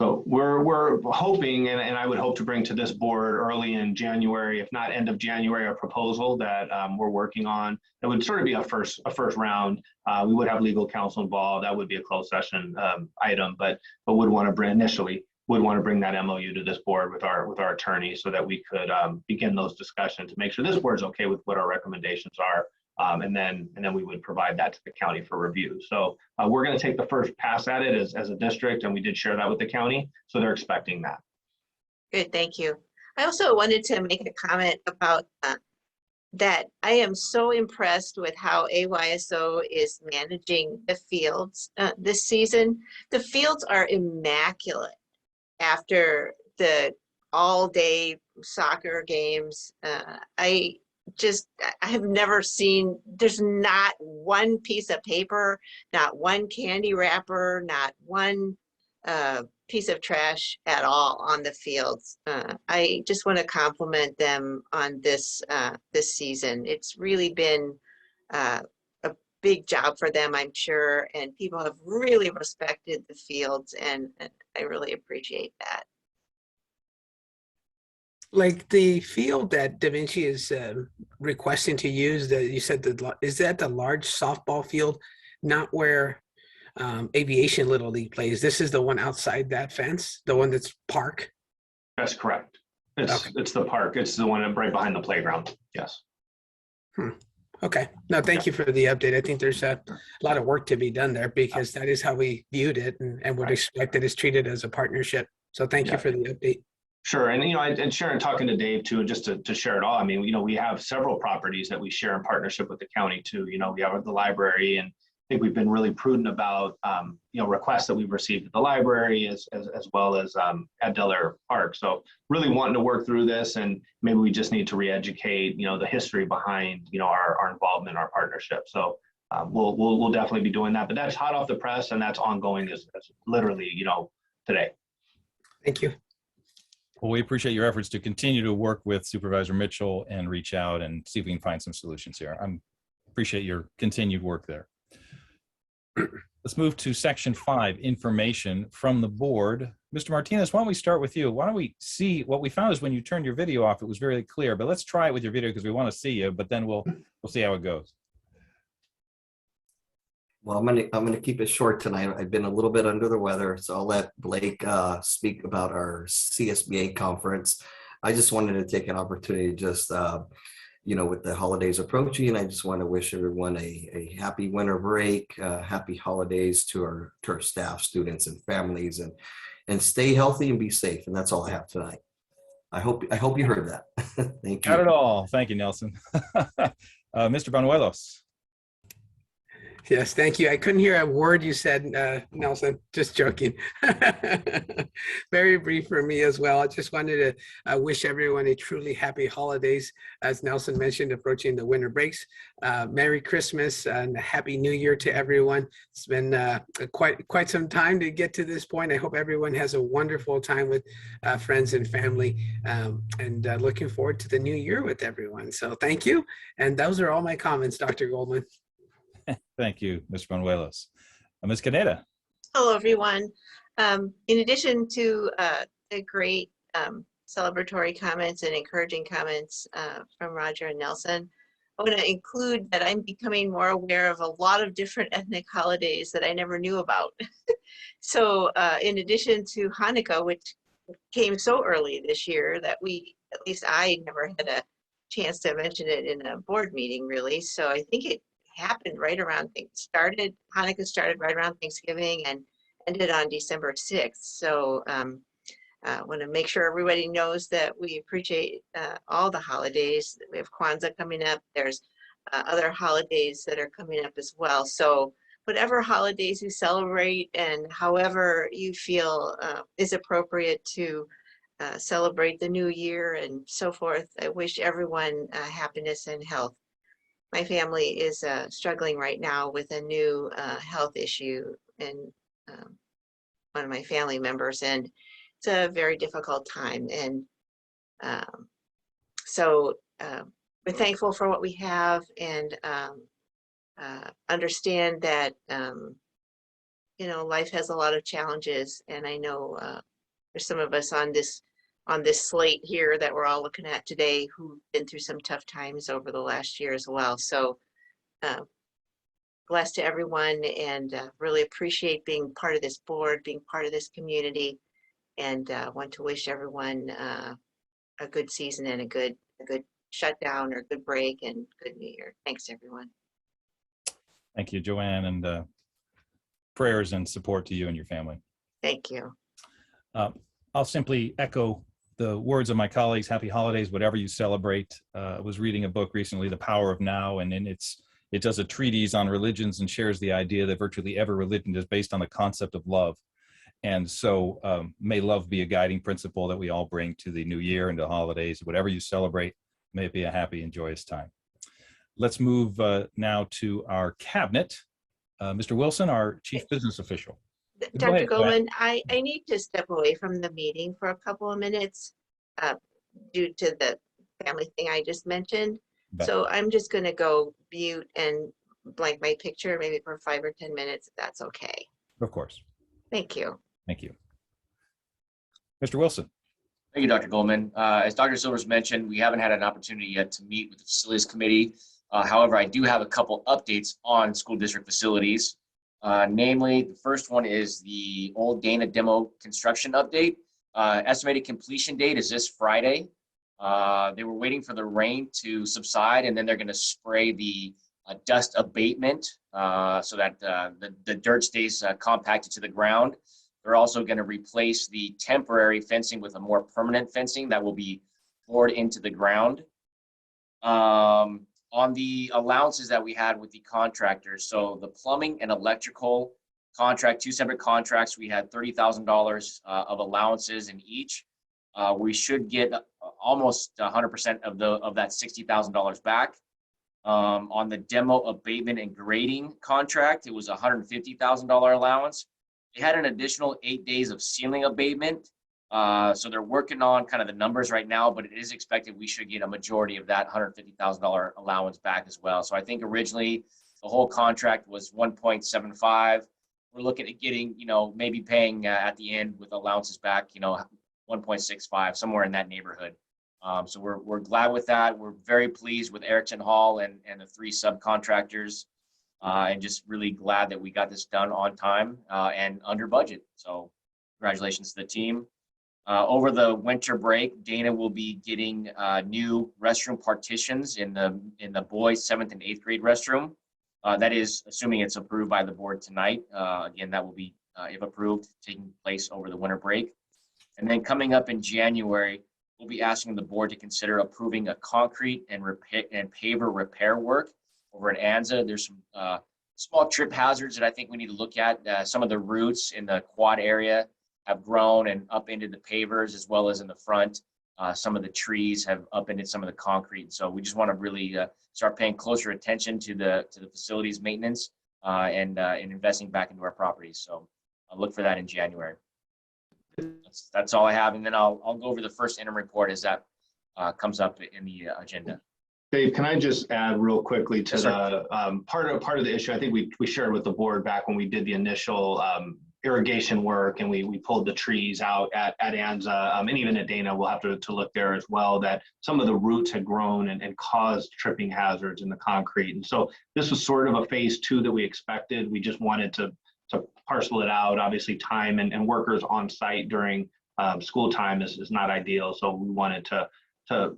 So we're hoping, and I would hope to bring to this board early in January, if not end of January, a proposal that we're working on. That would sort of be a first round. We would have legal counsel involved. That would be a closed session item, but would want to bring that MOU to this board with our attorney, so that we could begin those discussions to make sure this board's okay with what our recommendations are. And then we would provide that to the county for review. So we're going to take the first pass at it as a district, and we did share that with the county, so they're expecting that. Good, thank you. I also wanted to make a comment about that. I am so impressed with how AYSO is managing the fields this season. The fields are immaculate after the all-day soccer games. I have never seen, there's not one piece of paper, not one candy wrapper, not one piece of trash at all on the fields. I just want to compliment them on this season. It's really been a big job for them, I'm sure, and people have really respected the fields, and I really appreciate that. Like the field that Da Vinci is requesting to use, that you said, is that the large softball field, not where Aviation Little League plays? This is the one outside that fence, the one that's park? That's correct. It's the park. It's the one right behind the playground. Yes. Okay. No, thank you for the update. I think there's a lot of work to be done there, because that is how we viewed it, and would expect it is treated as a partnership. So thank you for the update. Sure. And, and Sharon, talking to Dave too, just to share it all. I mean, we have several properties that we share in partnership with the county too. We have the library, and I think we've been really prudent about, requests that we've received at the library as well as at Del Air Park. So really wanting to work through this, and maybe we just need to re-educate, the history behind, our involvement, our partnership. So we'll definitely be doing that, but that's hot off the press, and that's ongoing as literally, today. Thank you. Well, we appreciate your efforts to continue to work with Supervisor Mitchell and reach out and see if we can find some solutions here. I appreciate your continued work there. Let's move to section 5, information from the board. Mr. Martinez, why don't we start with you? Why don't we see what we found is when you turned your video off, it was very clear, but let's try it with your video because we want to see you, but then we'll see how it goes. Well, I'm gonna keep it short tonight. I've been a little bit under the weather, so I'll let Blake speak about our CSBA conference. I just wanted to take an opportunity to just with the holidays approaching, I just want to wish everyone a happy winter break, happy holidays to our staff, students, and families, and stay healthy and be safe. And that's all I have tonight. I hope you heard that. Thank you. Got it all. Thank you, Nelson. Mr. Banuelos. Yes, thank you. I couldn't hear a word you said, Nelson. Just joking. Very brief for me as well. I just wanted to wish everyone a truly happy holidays. As Nelson mentioned, approaching the winter breaks. Merry Christmas and Happy New Year to everyone. It's been quite some time to get to this point. I hope everyone has a wonderful time with friends and family, and looking forward to the new year with everyone. So thank you. And those are all my comments, Dr. Goldman. Thank you, Mr. Banuelos. Ms. Caneda. Hello, everyone. In addition to the great celebratory comments and encouraging comments from Roger and Nelson, I want to include that I'm becoming more aware of a lot of different ethnic holidays that I never knew about. So in addition to Hanukkah, which came so early this year that at least I never had a chance to mention it in a board meeting, really. So I think it happened right around Hanukkah started right around Thanksgiving and ended on December 6th. So I want to make sure everybody knows that we appreciate all the holidays. We have Kwanzaa coming up. There's other holidays that are coming up as well. So whatever holidays you celebrate and however you feel is appropriate to celebrate the new year and so forth, I wish everyone happiness and health. My family is struggling right now with a new health issue in one of my family members, and it's a very difficult time. And so we're thankful for what we have, and understand that life has a lot of challenges. And I know there's some of us on this slate here that we're all looking at today who've been through some tough times over the last year as well. So blessed to everyone, and really appreciate being part of this board, being part of this community, and want to wish everyone a good season and a good shutdown or good break and good New Year. Thanks, everyone. Thank you, Joanne, and prayers and support to you and your family. Thank you. I'll simply echo the words of my colleagues. Happy holidays, whatever you celebrate. I was reading a book recently, The Power of Now, and in it does a treatise on religions and shares the idea that virtually every religion is based on the concept of love. And so may love be a guiding principle that we all bring to the new year and the holidays. Whatever you celebrate, may it be a happy and joyous time. Let's move now to our cabinet. Mr. Wilson, our chief business official. Dr. Goldman, I need to step away from the meeting for a couple of minutes due to the family thing I just mentioned. So I'm just going to go mute and blank my picture maybe for 5 or 10 minutes, if that's okay. Of course. Thank you. Thank you. Mr. Wilson. Thank you, Dr. Goldman. As Dr. Silvers mentioned, we haven't had an opportunity yet to meet with the facilities committee. However, I do have a couple updates on school district facilities. Namely, the first one is the old Dana demo construction update. Estimated completion date is this Friday. They were waiting for the rain to subside, and then they're going to spray the dust abatement so that the dirt stays compacted to the ground. They're also going to replace the temporary fencing with a more permanent fencing that will be bored into the ground. On the allowances that we had with the contractors, so the plumbing and electrical contract, 2 separate contracts, we had $30,000 of allowances in each. We should get almost 100% of that $60,000 back. On the demo abatement and grading contract, it was a $150,000 allowance. They had an additional 8 days of ceiling abatement. So they're working on kind of the numbers right now, but it is expected we should get a majority of that $150,000 allowance back as well. So I think originally the whole contract was 1.75. we're looking at getting, maybe paying at the end with allowances back, 1.65, somewhere in that neighborhood. So we're glad with that. We're very pleased with Erickson Hall and the 3 subcontractors, and just really glad that we got this done on time and under budget. So congratulations to the team. Over the winter break, Dana will be getting new restroom partitions in the boys' 7th and 8th grade restroom. That is assuming it's approved by the board tonight. Again, that will be, if approved, taking place over the winter break. And then coming up in January, we'll be asking the board to consider approving a concrete and paver repair work over at Anza. There's some small trip hazards that I think we need to look at. Some of the roots in the quad area have grown and up into the pavers, as well as in the front. Some of the trees have upended some of the concrete. So we just want to really start paying closer attention to the facilities maintenance and investing back into our properties. So I'll look for that in January. That's all I have, and then I'll go over the first interim report as that comes up in the agenda. Dave, can I just add real quickly to Yes, the part of the issue? I think we shared with the board back when we did the initial irrigation work and we pulled the trees out at Anza, and even at Dana, we'll have to look there as well, that some of the roots had grown and caused tripping hazards in the concrete. And so this was sort of a phase 2 that we expected. We just wanted to parcel it out. Obviously, time and workers on site during school time is not ideal. So we wanted to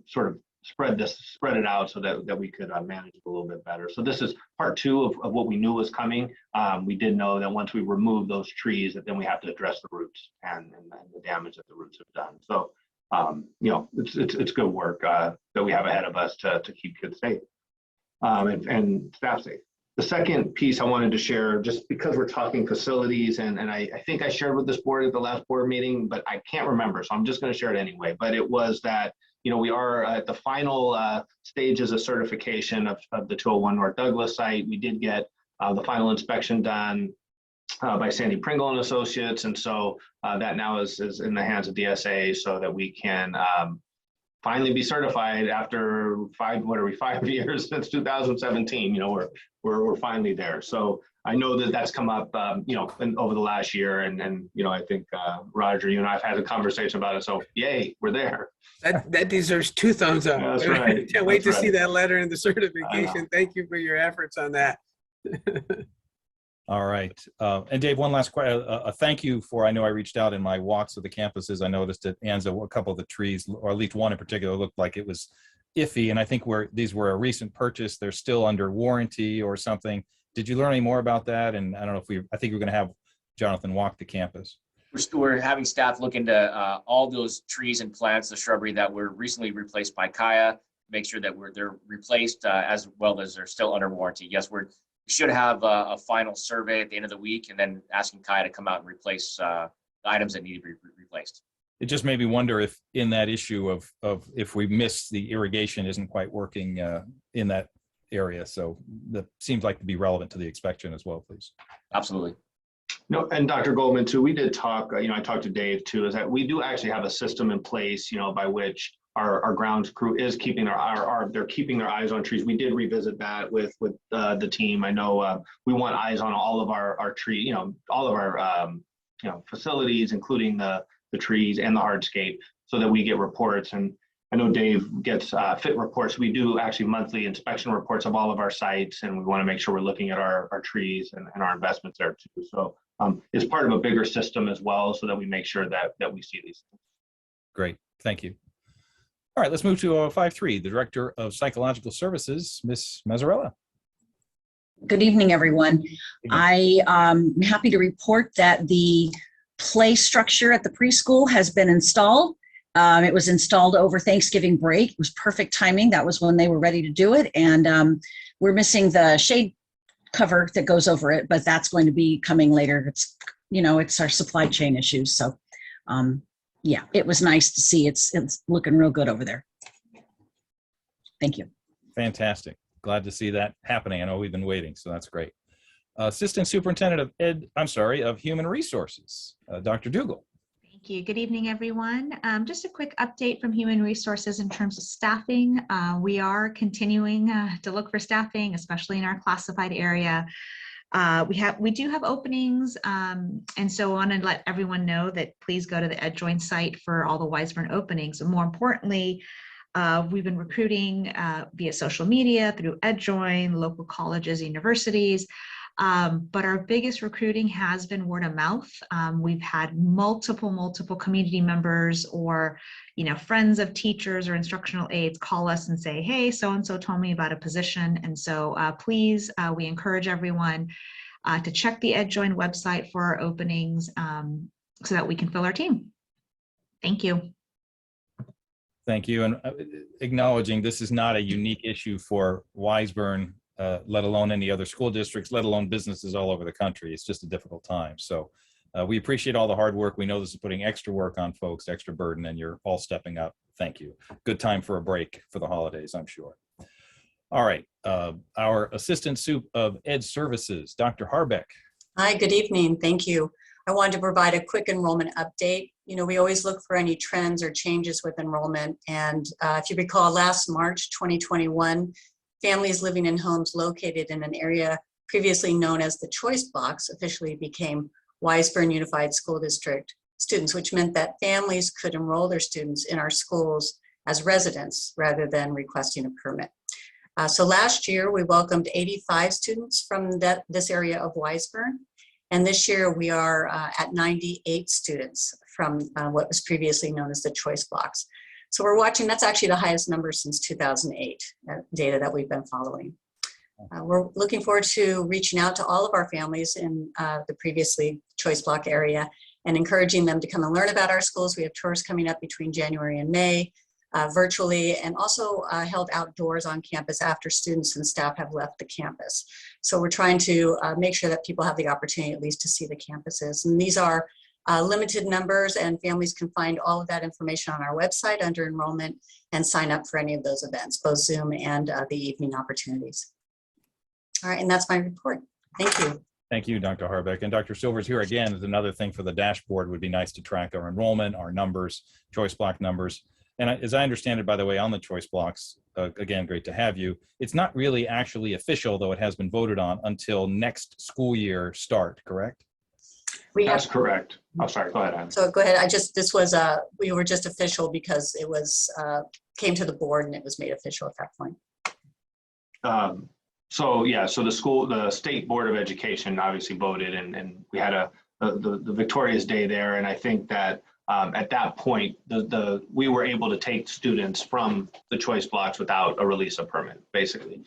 sort of spread it out so that we could manage it a little bit better. So this is part 2 of what we knew was coming. We did know that once we remove those trees, that then we have to address the roots and the damage that the roots have done. So it's good work that we have ahead of us to keep kids safe and staff safe. The second piece I wanted to share, just because we're talking facilities, and I think I shared with this board at the last board meeting, but I can't remember, so I'm just going to share it anyway. But it was that, we are at the final stages of certification of the 201 North Douglas site. We did get the final inspection done by Sandy Pringle and Associates, and so that now is in the hands of DSA so that we can finally be certified after 5 years since 2017. We're finally there. So I know that's come up, over the last year, and I think Roger, you and I've had a conversation about it. So yay, we're there. That deserves 2 thumbs up. That's right. Can't wait to That's see right. that letter and the certification. Thank you for your efforts on that. All right. And Dave, one last question. A thank you for, I know I reached out in my walks of the campuses. I noticed at Anza, a couple of the trees, or at least one in particular, looked like it was iffy. And I think these were a recent purchase. They're still under warranty or something. Did you learn any more about that? And I don't know I think we're going to have Jonathan walk the campus. We're having staff look into all those trees and plants, the shrubbery that were recently replaced by Kaya, make sure that they're replaced as well as they're still under warranty. Yes, we should have a final survey at the end of the week, and then asking Kaya to come out and replace the items that need to be replaced. It just made me wonder if in that issue of if we miss the irrigation isn't quite working in that area. So that seems like to be relevant to the inspection as well, please. Absolutely. No, and Dr. Goldman too, we did talk, I talked to Dave too, is that we do actually have a system in place, by which our grounds crew is keeping they're keeping their eyes on trees. We did revisit that with the team. I know we want eyes on all of our tree, all of our facilities, including the trees and the hardscape, so that we get reports. And I know Dave gets fit reports. We do actually monthly inspection reports of all of our sites, and we want to make sure we're looking at our trees and our investments there too. So it's part of a bigger system as well, so that we make sure that we see these things. Great, thank you. All right, let's move to 5.3, the Director of Psychological Services, Ms. Mazzarella. Good evening, everyone. I am happy to report that the play structure at the preschool has been installed. It was installed over Thanksgiving break. It was perfect timing. That was when they were ready to do it. And we're missing the shade cover that goes over it, but that's going to be coming later. It's our supply chain issues. So yeah, it was nice to see. It's looking real good over there. Thank you. Fantastic. Glad to see that happening. I know we've been waiting, so that's great. Assistant Superintendent of Human Resources, Dr. Dugal. Thank you. Good evening, everyone. Just a quick update from Human Resources in terms of staffing. We are continuing to look for staffing, especially in our classified area. We do have openings, and so I want to let everyone know that please go to the EdJoin site for all the Wiseburn openings. And more importantly, we've been recruiting via social media, through EdJoin, local colleges, universities. But our biggest recruiting has been word of mouth. We've had multiple community members or, friends of teachers or instructional aides call us and say, hey, so-and-so told me about a position. And so please, we encourage everyone to check the EdJoin website for our openings so that we can fill our team. Thank you. Thank you. And acknowledging this is not a unique issue for Wiseburn, let alone any other school districts, let alone businesses all over the country. It's just a difficult time. So we appreciate all the hard work. We know this is putting extra work on folks, extra burden, and you're all stepping up. Thank you. Good time for a break for the holidays, I'm sure. All right. Our Assistant Soup of Ed Services, Dr. Harbeck. Hi, good evening. Thank you. I wanted to provide a quick enrollment update. We always look for any trends or changes with enrollment. And if you recall, last March 2021, families living in homes located in an area previously known as the Choice Blocks officially became Wiseburn Unified School District students, which meant that families could enroll their students in our schools as residents rather than requesting a permit. So last year, we welcomed 85 students from this area of Wiseburn. And this year we are at 98 students from what was previously known as the Choice Blocks. So we're watching, that's actually the highest number since 2008, data that we've been following. We're looking forward to reaching out to all of our families in the previously Choice Block area and encouraging them to come and learn about our schools. We have tours coming up between January and May, virtually, and also held outdoors on campus after students and staff have left the campus. So we're trying to make sure that people have the opportunity at least to see the campuses. And these are limited numbers, and families can find all of that information on our website under enrollment and sign up for any of those events, both Zoom and the evening opportunities. All right, and that's my report. Thank you. Thank you, Dr. Harbeck. And Dr. Silvers, here again is another thing for the dashboard. Would be nice to track our enrollment, our numbers, Choice Block numbers. And as I understand it, by the way, on the Choice Blocks, again, great to have you. It's not really actually official, though it has been voted on until next school year start, correct? That's correct. I'm sorry, go ahead, Anne. So go ahead. We were just official because it was, came to the board and it was made official at that point. So the State Board of Education obviously voted, and we had the victorious day there. And I think that at that point, we were able to take students from the Choice Blocks without a release of permit, basically.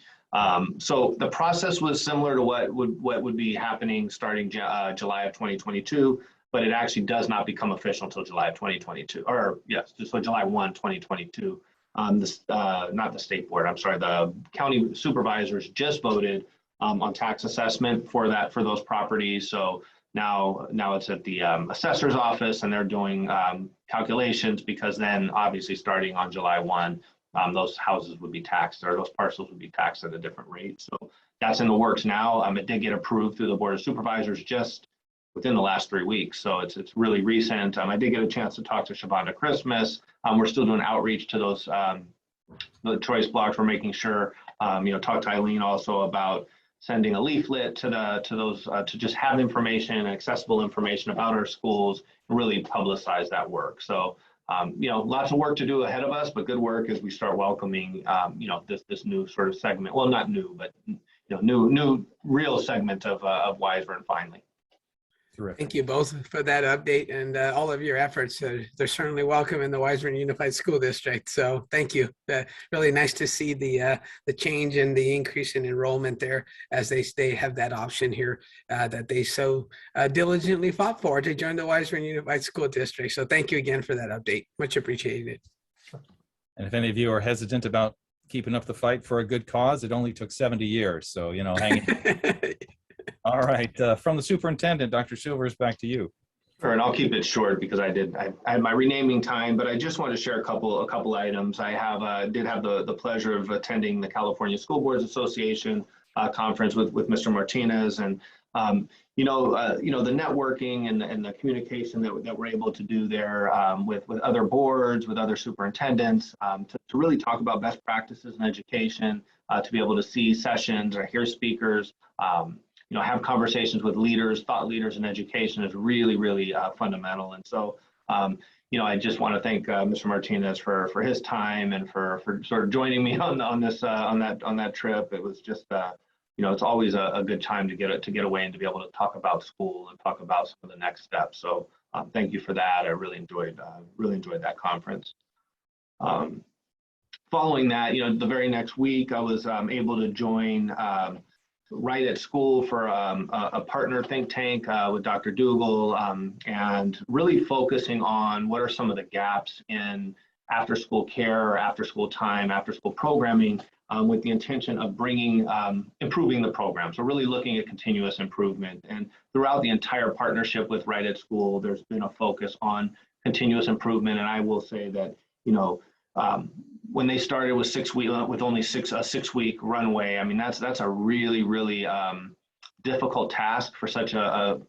So the process was similar to what would be happening starting July of 2022, but it actually does not become official until July of 2022, or yes, so July 1, 2022. Not the state board, I'm sorry, the county supervisors just voted on tax assessment for those properties. So now it's at the assessor's office, and they're doing calculations, because then obviously starting on July 1, those houses would be taxed, or those parcels would be taxed at a different rate. So that's in the works now. It did get approved through the Board of Supervisors just within the last 3 weeks. So it's really recent. I did get a chance to talk to Shavonda Christmas. We're still doing outreach to those the Choice Blocks. We're making sure, talk to Eileen also about sending a leaflet to those to just have information and accessible information about our schools and really publicize that work. So lots of work to do ahead of us, but good work as we start welcoming this new sort of segment. Well, not new, but new real segment of Wiseburn finally. Terrific. Thank you both for that update and all of your efforts. They're certainly welcome in the Wiseburn Unified School District. So thank you. Really nice to see the change and the increase in enrollment there as they have that option here that they so diligently fought for to join the Wiseburn Unified School District. So thank you again for that update. Much appreciated. And if any of you are hesitant about keeping up the fight for a good cause, it only took 70 years. So, hang in. All right, from the superintendent, Dr. Silvers, back to you. Sure, and I'll keep it short because I had my renaming time, but I just want to share a couple items. I did have the pleasure of attending the California School Boards Association conference with Mr. Martinez, and the networking and the communication that we're able to do there with other boards, with other superintendents, to really talk about best practices in education, to be able to see sessions or hear speakers. have conversations with leaders, thought leaders in education is really, really fundamental. And so, I just want to thank Mr. Martinez for his time and for sort of joining me on that trip. It was just it's always a good time to get away and to be able to talk about school and talk about some of the next steps. So thank you for that. I really enjoyed that conference. Following that, the very next week, I was able to join Right at School for a partner think tank with Dr. Dougal, and really focusing on what are some of the gaps in after school care or after school time, after school programming, with the intention of improving the program. So really looking at continuous improvement. And throughout the entire partnership with Right at School, there's been a focus on continuous improvement. And I will say that, when they started with 6 weeks, with only a 6-week runway, I mean, that's a really, really difficult task for such a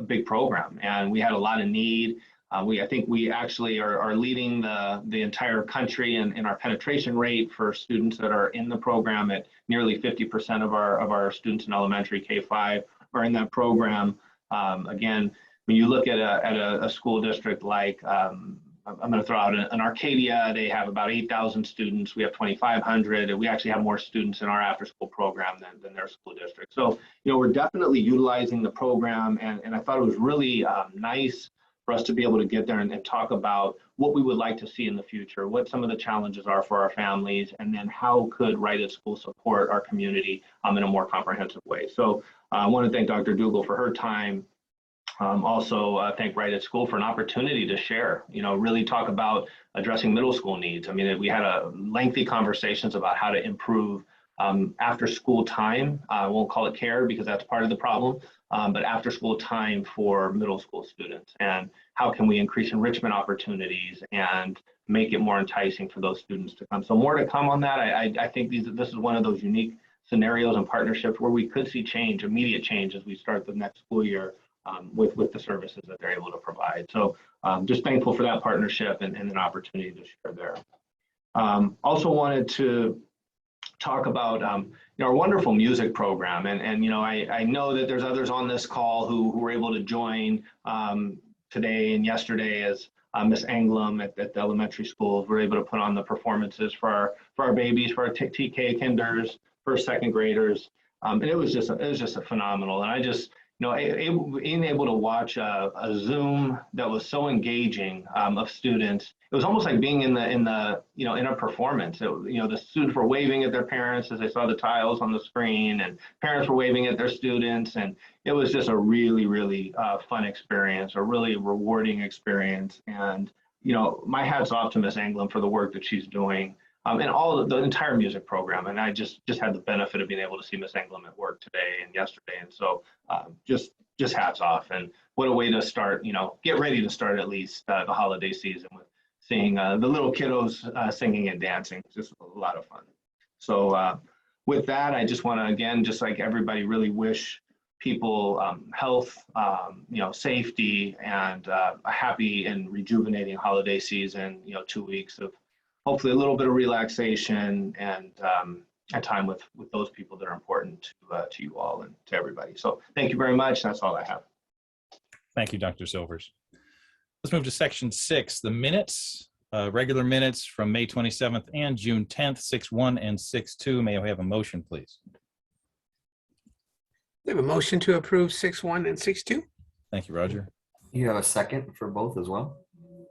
big program. And we had a lot of need. I think we actually are leading the entire country in our penetration rate for students that are in the program. At nearly 50% of our students in elementary K-5 are in that program. Again, when you look at a school district like, I'm going to throw out an Arcadia, they have about 8,000 students. We have 2,500. And we actually have more students in our after-school program than their school district. So, we're definitely utilizing the program. And I thought it was really nice for us to be able to get there and talk about what we would like to see in the future, what some of the challenges are for our families, and then how could Right at School support our community in a more comprehensive way. So I want to thank Dr. Dougal for her time. Also thank Right at School for an opportunity to share, really talk about addressing middle school needs. I mean, we had lengthy conversations about how to improve after school time. I won't call it care because that's part of the problem, but after school time for middle school students, and how can we increase enrichment opportunities and make it more enticing for those students to come. So more to come on that. I think this is one of those unique scenarios and partnerships where we could see immediate change as we start the next school year. With the services that they're able to provide. So just thankful for that partnership and an opportunity to share there. Also wanted to talk about our wonderful music program. And I know that there's others on this call who were able to join today and yesterday as Miss Anglam at the elementary schools were able to put on the performances for our babies, for our TK kinders, first, second graders. And it was just a phenomenal. And I just, being able to watch a Zoom that was so engaging of students, it was almost like being in a performance. The students were waving at their parents as they saw the tiles on the screen, and parents were waving at their students, and it was just a really, really fun experience, a really rewarding experience. And my hat's off to Miss Anglam for the work that she's doing. And all of the entire music program. And I just had the benefit of being able to see Miss Anglam at work today and yesterday. And so just hats off. And what a way to start, get ready to start at least the holiday season with seeing the little kiddos singing and dancing. Just a lot of fun. So with that, I just want to, again, just like everybody, really wish people health, safety, and a happy and rejuvenating holiday season, 2 weeks of hopefully a little bit of relaxation and time with those people that are important to you all and to everybody. So thank you very much. That's all I have. Thank you, Dr. Silvers. Let's move to section 6, the minutes, regular minutes from May 27th and June 10th, 6-1 and 6-2. May I have a motion, please? We have a motion to approve 6-1 and 6-2. Thank you, Roger. You have a second for both as well?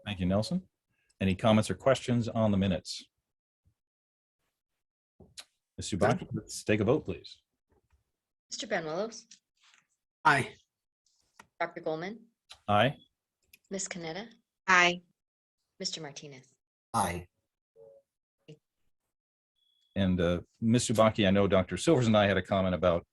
Thank you, Nelson. Any comments or questions on the minutes? Ms. Subaki, let's take a vote, please. Mr. Benwillows, Aye. Dr. Goldman, Aye. Ms. Canetta, Aye. Mr. Martinez. Aye. And Ms. Subaki, I know Dr. Silvers and I had a comment about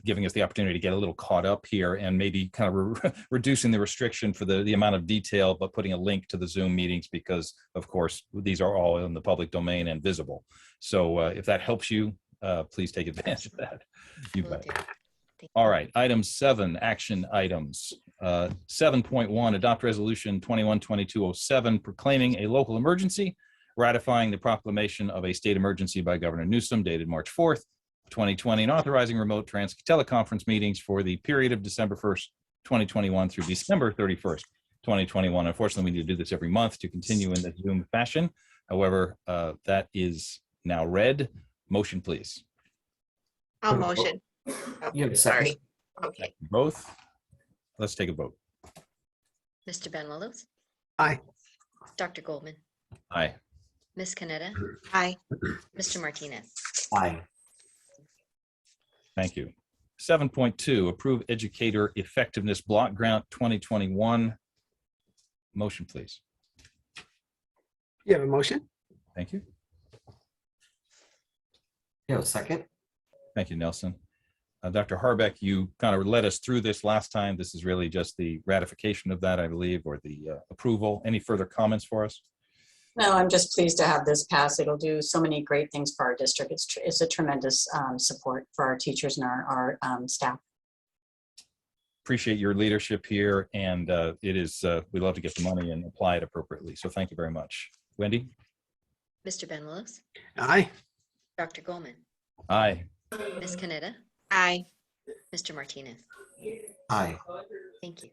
giving us the opportunity to get a little caught up here and maybe kind of reducing the restriction for the amount of detail, but putting a link to the Zoom meetings because, of course, these are all in the public domain and visible. So if that helps you, please take advantage of that. You bet. All right, item 7, action items. 7.1, adopt resolution 21-2207 proclaiming a local emergency, ratifying the proclamation of a state emergency by Governor Newsom dated March 4th, 2020, and authorizing remote teleconference meetings for the period of December 1st, 2021 through December 31st, 2021. Unfortunately, we need to do this every month to continue in the Zoom fashion. However, that is now read. Motion, please. I'll motion. You have a second? Sorry. Okay. Both. Let's take a vote. Mr. Benlolos, Aye. Dr. Goldman, Aye. Ms. Canetta, Aye. Mr. Martinez. Aye. Thank you. 7.2, approve educator effectiveness block grant 2021. Motion, please. You have a motion? Thank you. You have a second? Thank you, Nelson. Dr. Harbeck, you kind of led us through this last time. This is really just the ratification of that, I believe, or the approval. Any further comments for us? No, I'm just pleased to have this pass. It'll do so many great things for our district. It's a tremendous support for our teachers and our staff. Appreciate your leadership here, and it is, we love to get the money and apply it appropriately. So thank you very much. Wendy? Mr. Benlolos, Aye. Dr. Goldman, Aye. Ms. Canetta, Aye. Mr. Martinez. Aye. Thank you.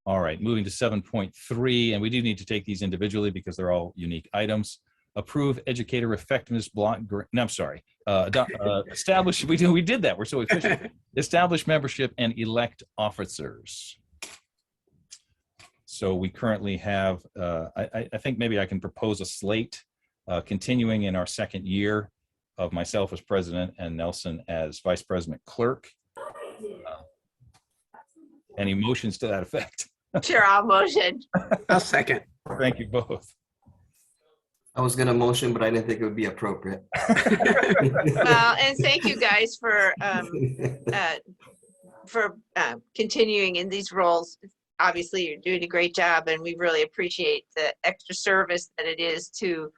All right, moving to 7.3, and we do need to take these individually because they're all unique items. Approve educator effectiveness block grant. No, I'm sorry. Establish. We did that. We're so efficient. Establish membership and elect officers. So we currently have. I think maybe I can propose a slate, continuing in our second year of myself as president and Nelson as vice president clerk. Any motions to that effect? Sure, I'll motion. I'll second. Thank you both. I was going to motion, but I didn't think it would be appropriate. Well, and thank you guys for continuing in these roles. Obviously, you're doing a great job, and we really appreciate the extra service that it is to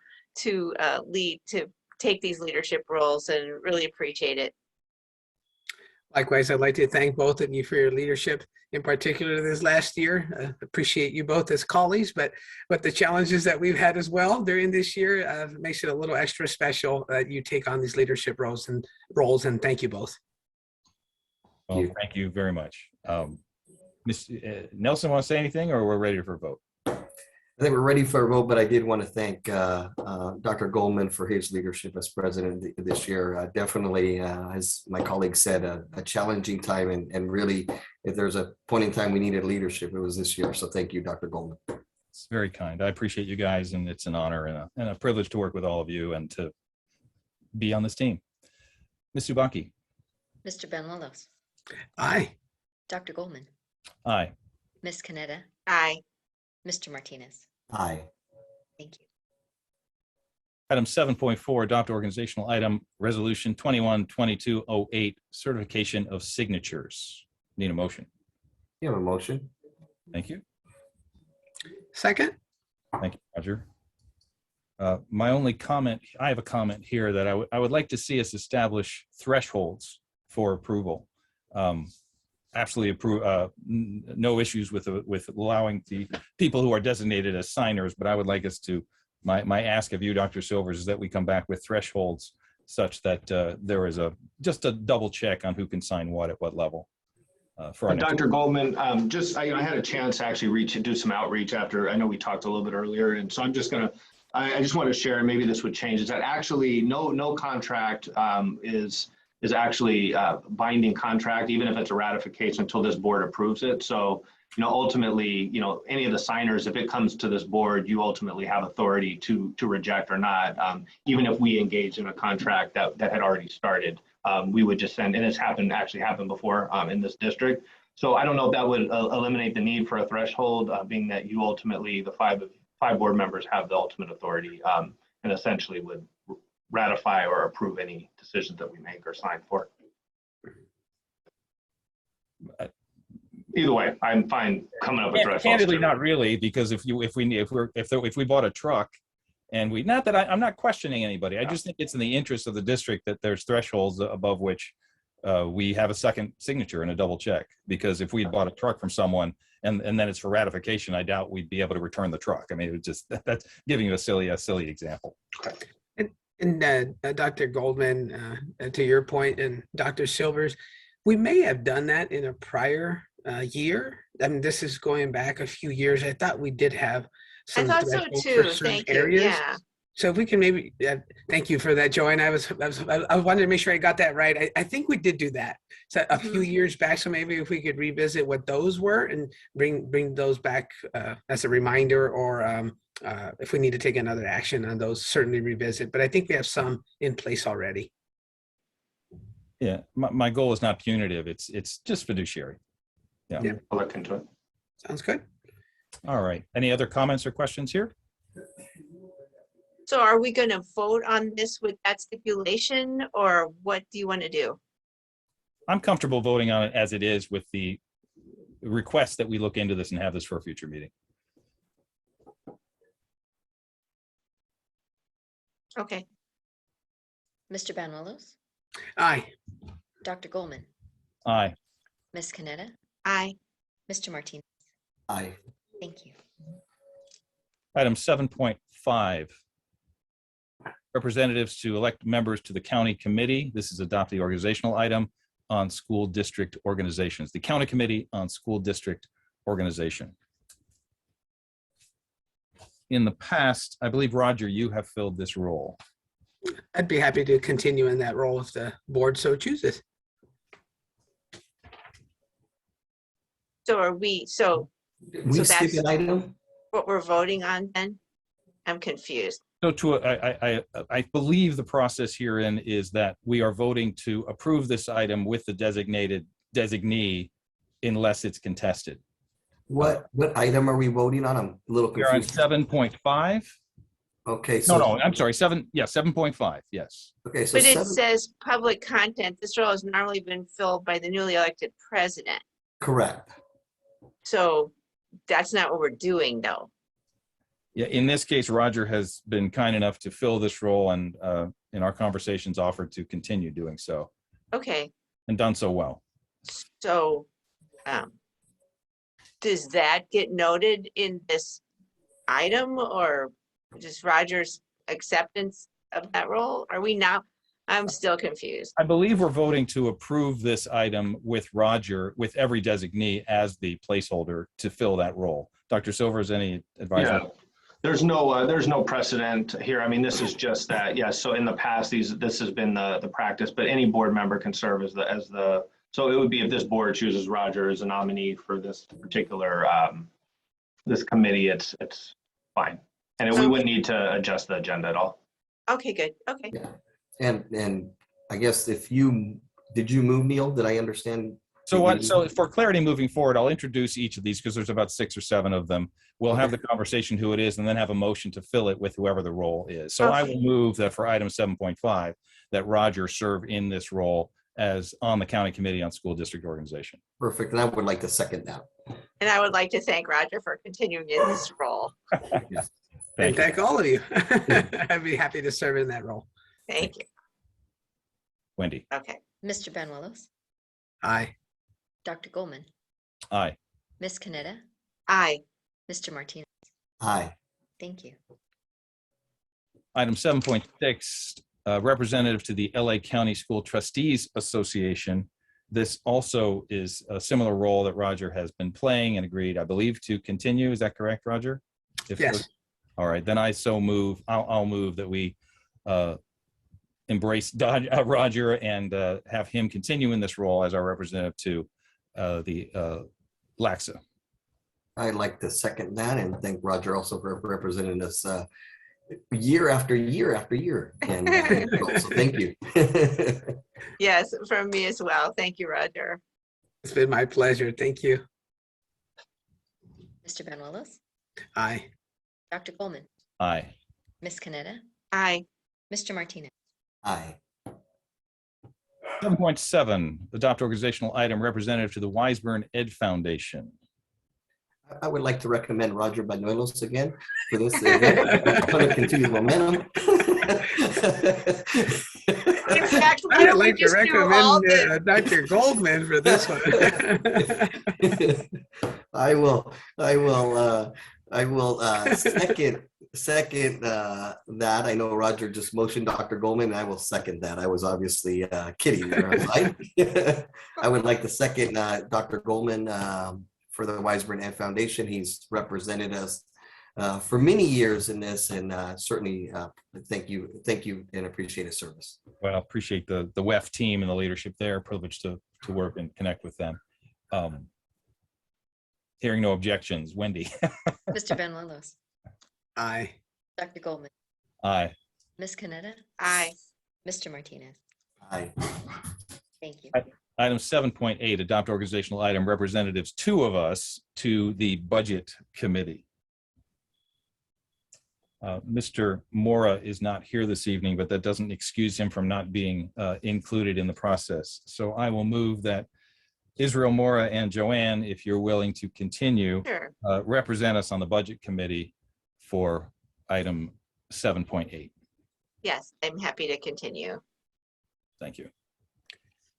lead, to take these leadership roles, and really appreciate it. Likewise, I'd like to thank both of you for your leadership, in particular this last year. Appreciate you both as colleagues, but the challenges that we've had as well during this year makes it a little extra special that you take on these leadership roles, and thank you both. Well, thank you very much. Ms. Nelson, want to say anything, or we're ready for a vote? I think we're ready for a vote, but I did want to thank Dr. Goldman for his leadership as president this year. Definitely, as my colleague said, a challenging time, and really, if there's a point in time we needed leadership, it was this year. So thank you, Dr. Goldman. It's very kind. I appreciate you guys, and it's an honor and a privilege to work with all of you and to be on this team. Ms. Subaki? Mr. Benlolos, Aye. Dr. Goldman, Aye. Ms. Canetta, Aye. Mr. Martinez. Aye. Thank you. Item 7.4, adopt organizational item resolution 21-2208, certification of signatures. Need a motion. You have a motion? Thank you. Second? Thank you, Roger. My only comment, I have a comment here that I would like to see us establish thresholds for approval. Absolutely approve, no issues with allowing the people who are designated as signers, but I would like us to, my ask of you, Dr. Silvers, is that we come back with thresholds such that there is just a double check on who can sign what at what level. For Dr. Goldman, I had a chance to actually do some outreach after, I know we talked a little bit earlier, and so I just want to share, and maybe this would change, is that actually no contract is actually a binding contract, even if it's a ratification, until this board approves it. So, ultimately, any of the signers, if it comes to this board, you ultimately have authority to reject or not, even if we engage in a contract that had already started. We would just send, and it's actually happened before in this district. So I don't know if that would eliminate the need for a threshold, being that you ultimately, the five board members have the ultimate authority, and essentially would ratify or approve any decisions that we make or sign for. Either way, I'm fine coming up with thresholds. Candidly, not really, because if we bought a truck, and not that I'm not questioning anybody, I just think it's in the interest of the district that there's thresholds above which we have a second signature and a double check. Because if we bought a truck from someone and then it's for ratification, I doubt we'd be able to return the truck. I mean, that's giving you a silly example. And Dr. Goldman, to your point, and Dr. Silvers, we may have done that in a prior year. I mean, this is going back a few years. I thought we did have I some thought so threshold too. for certain Thank you. areas. Yeah. So if we can maybe, thank you for that, Joanne. I wanted to make sure I got that right. I think we did do that so a few years back. So maybe if we could revisit what those were and bring those back as a reminder, or if we need to take another action on those, certainly revisit. But I think we have some in place already. Yeah, my goal is not punitive. It's just fiduciary. Yeah. I'll look into it. Sounds good. All right. Any other comments or questions here? So are we going to vote on this with that stipulation, or what do you want to do? I'm comfortable voting on it as it is with the request that we look into this and have this for a future meeting. Okay. Mr. Banuelos, Aye. Dr. Goldman, Aye. Ms. Canetta, Aye. Mr. Martinez. Aye. Thank you. Item 7.5. Representatives to elect members to the county committee. This is adopt the organizational item on school district organizations. The county committee on school district organization. In the past, I believe, Roger, you have filled this role. I'd be happy to continue in that role if the board so chooses. So are we, so Did we skip that's- an item? what we're voting on then? I'm confused. So I believe the process herein is that we are voting to approve this item with the designated designee unless it's contested. What item are we voting on? I'm a little We're on confused. 7.5. Okay, so. No, I'm sorry, 7.5, yes. Okay, so But it 7, says public content. This role has normally been filled by the newly elected president. correct. So that's not what we're doing though. Yeah, in this case, Roger has been kind enough to fill this role and in our conversations offered to continue doing so Okay, and done so well. so does that get noted in this item, or just Roger's acceptance of that role? Are we now? I'm still confused. I believe we're voting to approve this item with Roger, with every designee as the placeholder to fill that role. Dr. Silvers, any advice? Yeah, there's no precedent here. I mean, this is just that, yes. So in the past, this has been the practice, but any board member can serve as the, so it would be if this board chooses Roger as a nominee for this particular, this committee, it's fine. And we wouldn't need to adjust the agenda at all. Okay, good. Okay. Yeah. And I guess did you move, Neil? Did I understand? So for clarity moving forward, I'll introduce each of these because there's about 6 or 7 of them. We'll have the conversation who it is and then have a motion to fill it with whoever the role is. So I will move that for item 7.5, that Roger serve in this role as on the county committee on school district organization. Perfect. And I would like to second that. And I would like to thank Roger for continuing in this role. And thank all of you. I'd be happy to serve in that role. Thank you. Wendy. Okay. Mr. Banuelos, Aye. Dr. Goldman, Aye. Ms. Canetta, Aye. Mr. Martinez. Aye. Thank you. Item 7.6, representative to the LA County School Trustees Association. This also is a similar role that Roger has been playing and agreed, I believe, to continue. Is that correct, Roger? Yes. All right, then I so move, I'll move that we embrace Roger and have him continue in this role as our representative to the LACSA. I'd like to second that and thank Roger also for representing us year after year after year. And so thank you. Yes, from me as well. Thank you, Roger. It's been my pleasure. Thank you. Mr. Banuelos, Aye. Dr. Goldman, Aye. Ms. Canetta, Aye. Mr. Martinez. Aye. 7.7, adopt organizational item representative to the Wiseburn Ed Foundation. I would like to recommend Roger Banuelos again for this. I'm going to continue the momentum. In fact, why I'd don't we like to just do all recommend the, Dr. Goldman for this one. I will second second that. I know Roger just motioned Dr. Goldman, and I will second that. I was obviously kidding there. I would like to second Dr. Goldman for the Weisbrand Ed Foundation. He's represented us for many years in this, and certainly thank you and appreciate his service. Well, appreciate the WEF team and the leadership there. Privileged to work and connect with them. Hearing no objections, Wendy. Mr. Benuelos, Aye. Dr. Goldman, Aye. Ms. Canetta, Aye. Mr. Martinez. Aye. Thank you. Item 7.8, adopt organizational item representatives, 2 of us to the Budget Committee. Mr. Mora is not here this evening, but that doesn't excuse him from not being included in the process. So I will move that Israel Mora and Joanne, if you're willing to continue, Sure. represent us on the Budget Committee for item 7.8. Yes, I'm happy to continue. Thank you.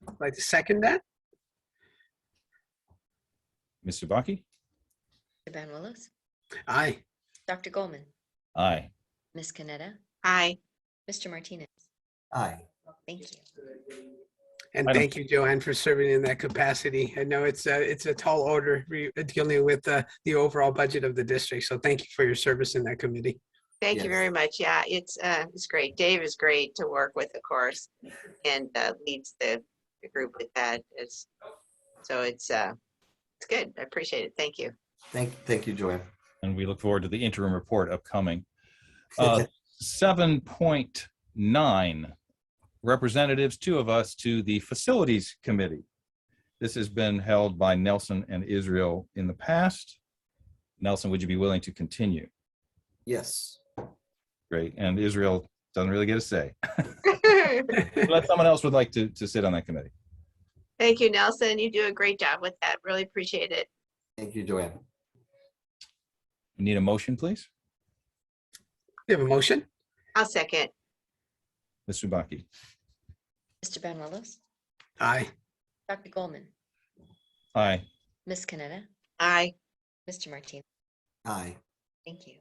I'd like to second that. Ms. Subaki? Mr. Benuelos, Aye. Dr. Goldman, Aye. Ms. Canetta, Aye. Mr. Martinez. Aye. Thank you. And Item- thank you, Joanne, for serving in that capacity. I know it's a tall order dealing with the overall budget of the district. So thank you for your service in that committee. Thank you Yes. very much. Yeah, it's great. Dave is great to work with, of course, and leads the group with that. So it's good. I appreciate it. Thank you. Thank you, Joanne. And we look forward to the interim report upcoming. 7.9, representatives, 2 of us to the Facilities Committee. This has been held by Nelson and Israel in the past. Nelson, would you be willing to continue? Yes. Great. And Israel doesn't really get a say. Unless someone else would like to sit on that committee. Thank you, Nelson. You do a great job with that. Really appreciate it. Thank you, Joanne. We need a motion, please. You have a motion? I'll second. Ms. Subaki? Mr. Benuelos, Aye. Dr. Goldman, Aye. Ms. Canetta, Aye. Mr. Martinez. Aye. Thank you.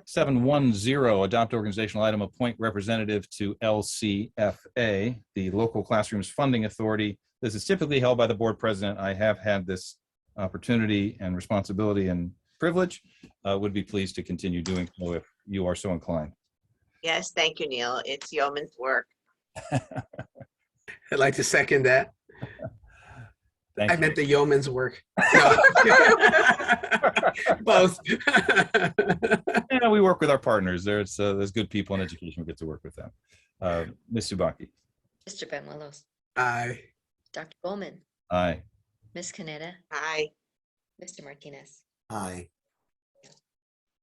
7.10, adopt organizational item, appoint representative to LCFA, the Local Classrooms Funding Authority. This is typically held by the board president. I have had this opportunity and responsibility and privilege. Would be pleased to continue doing so if you are so inclined. Yes, thank you, Neil. It's yeoman's work. I'd like to second that. Thank I you. meant the yeoman's work. No. Both. Yeah, we work with our partners. There's good people in education. We get to work with them. Ms. Subaki? Mr. Benuelos, Aye. Dr. Goldman, Aye. Ms. Canetta, Aye. Mr. Martinez. Aye.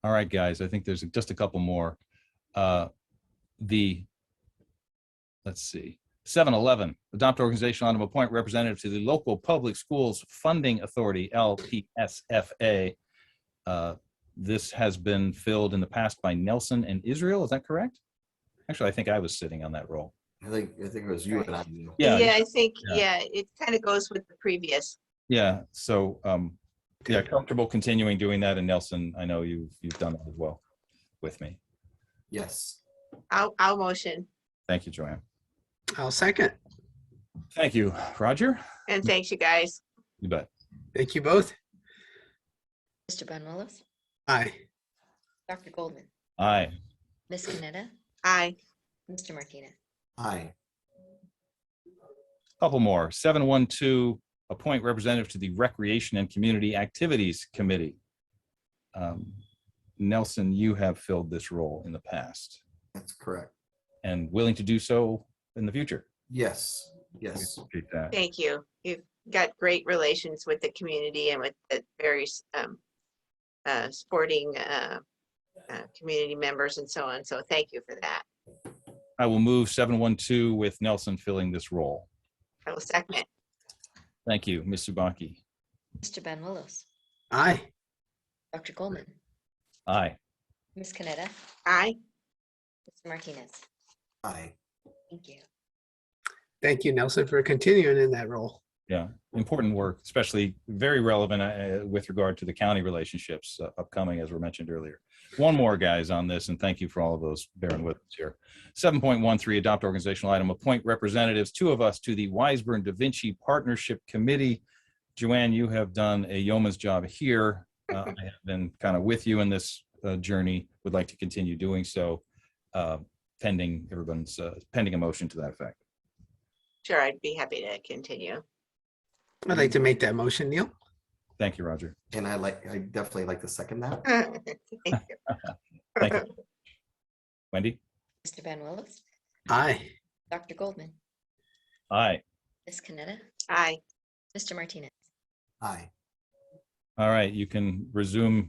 All right, guys, I think there's just a couple more. Let's see, 7.11, adopt organizational item, appoint representative to the Local Public Schools Funding Authority, LPSFA. This has been filled in the past by Nelson and Israel, is that correct? Actually, I think I was sitting on that role. I think it was you and I. Yeah. I think, Yeah. it kind of goes with the previous. Yeah, so, yeah, comfortable continuing doing that, and Nelson, I know you've done that as well with me. Yes. I'll motion. Thank you, Joanne. I'll second. Thank you, Roger. And thanks, you guys. You bet. Thank you both. Mr. Benuelos, Aye. Dr. Goldman, Aye. Ms. Canetta, Aye. Mr. Martinez. Aye. Couple more. 7.12, appoint representative to the Recreation and Community Activities Committee. Nelson, you have filled this role in the past That's correct. and willing to do so in the future. Yes. Yes. Appreciate that. Thank you. You've got great relations with the community and with the various sporting community members and so on. So thank you for that. I will move 7.12 with Nelson filling this role. I will second it. Thank you, Ms. Subaki. Mr. Benuelos, Aye. Dr. Goldman, Aye. Ms. Canetta, Aye. Mr. Martinez. Aye. Thank you. Thank you, Nelson, for continuing in that role. Yeah, important work, especially very relevant with regard to the county relationships upcoming, as were mentioned earlier. One more, guys, on this, and thank you for all of those bearing with us here. 7.13, adopt organizational item, appoint representatives, 2 of us, to the Weisburn Da Vinci Partnership Committee. Joanne, you have done a yeoman's job here. I have been kind of with you in this journey, would like to continue doing so, pending everyone's pending a motion to that effect. Sure, I'd be happy to continue. I'd like to make that motion, Neil. Thank you, Roger. And I definitely like to second that. Thank you. Thank you. Wendy? Mr. Ben Willis, Aye. Dr. Goldman, Aye. Ms. Canetta, Aye. Mr. Martinez. Aye. All right, you can resume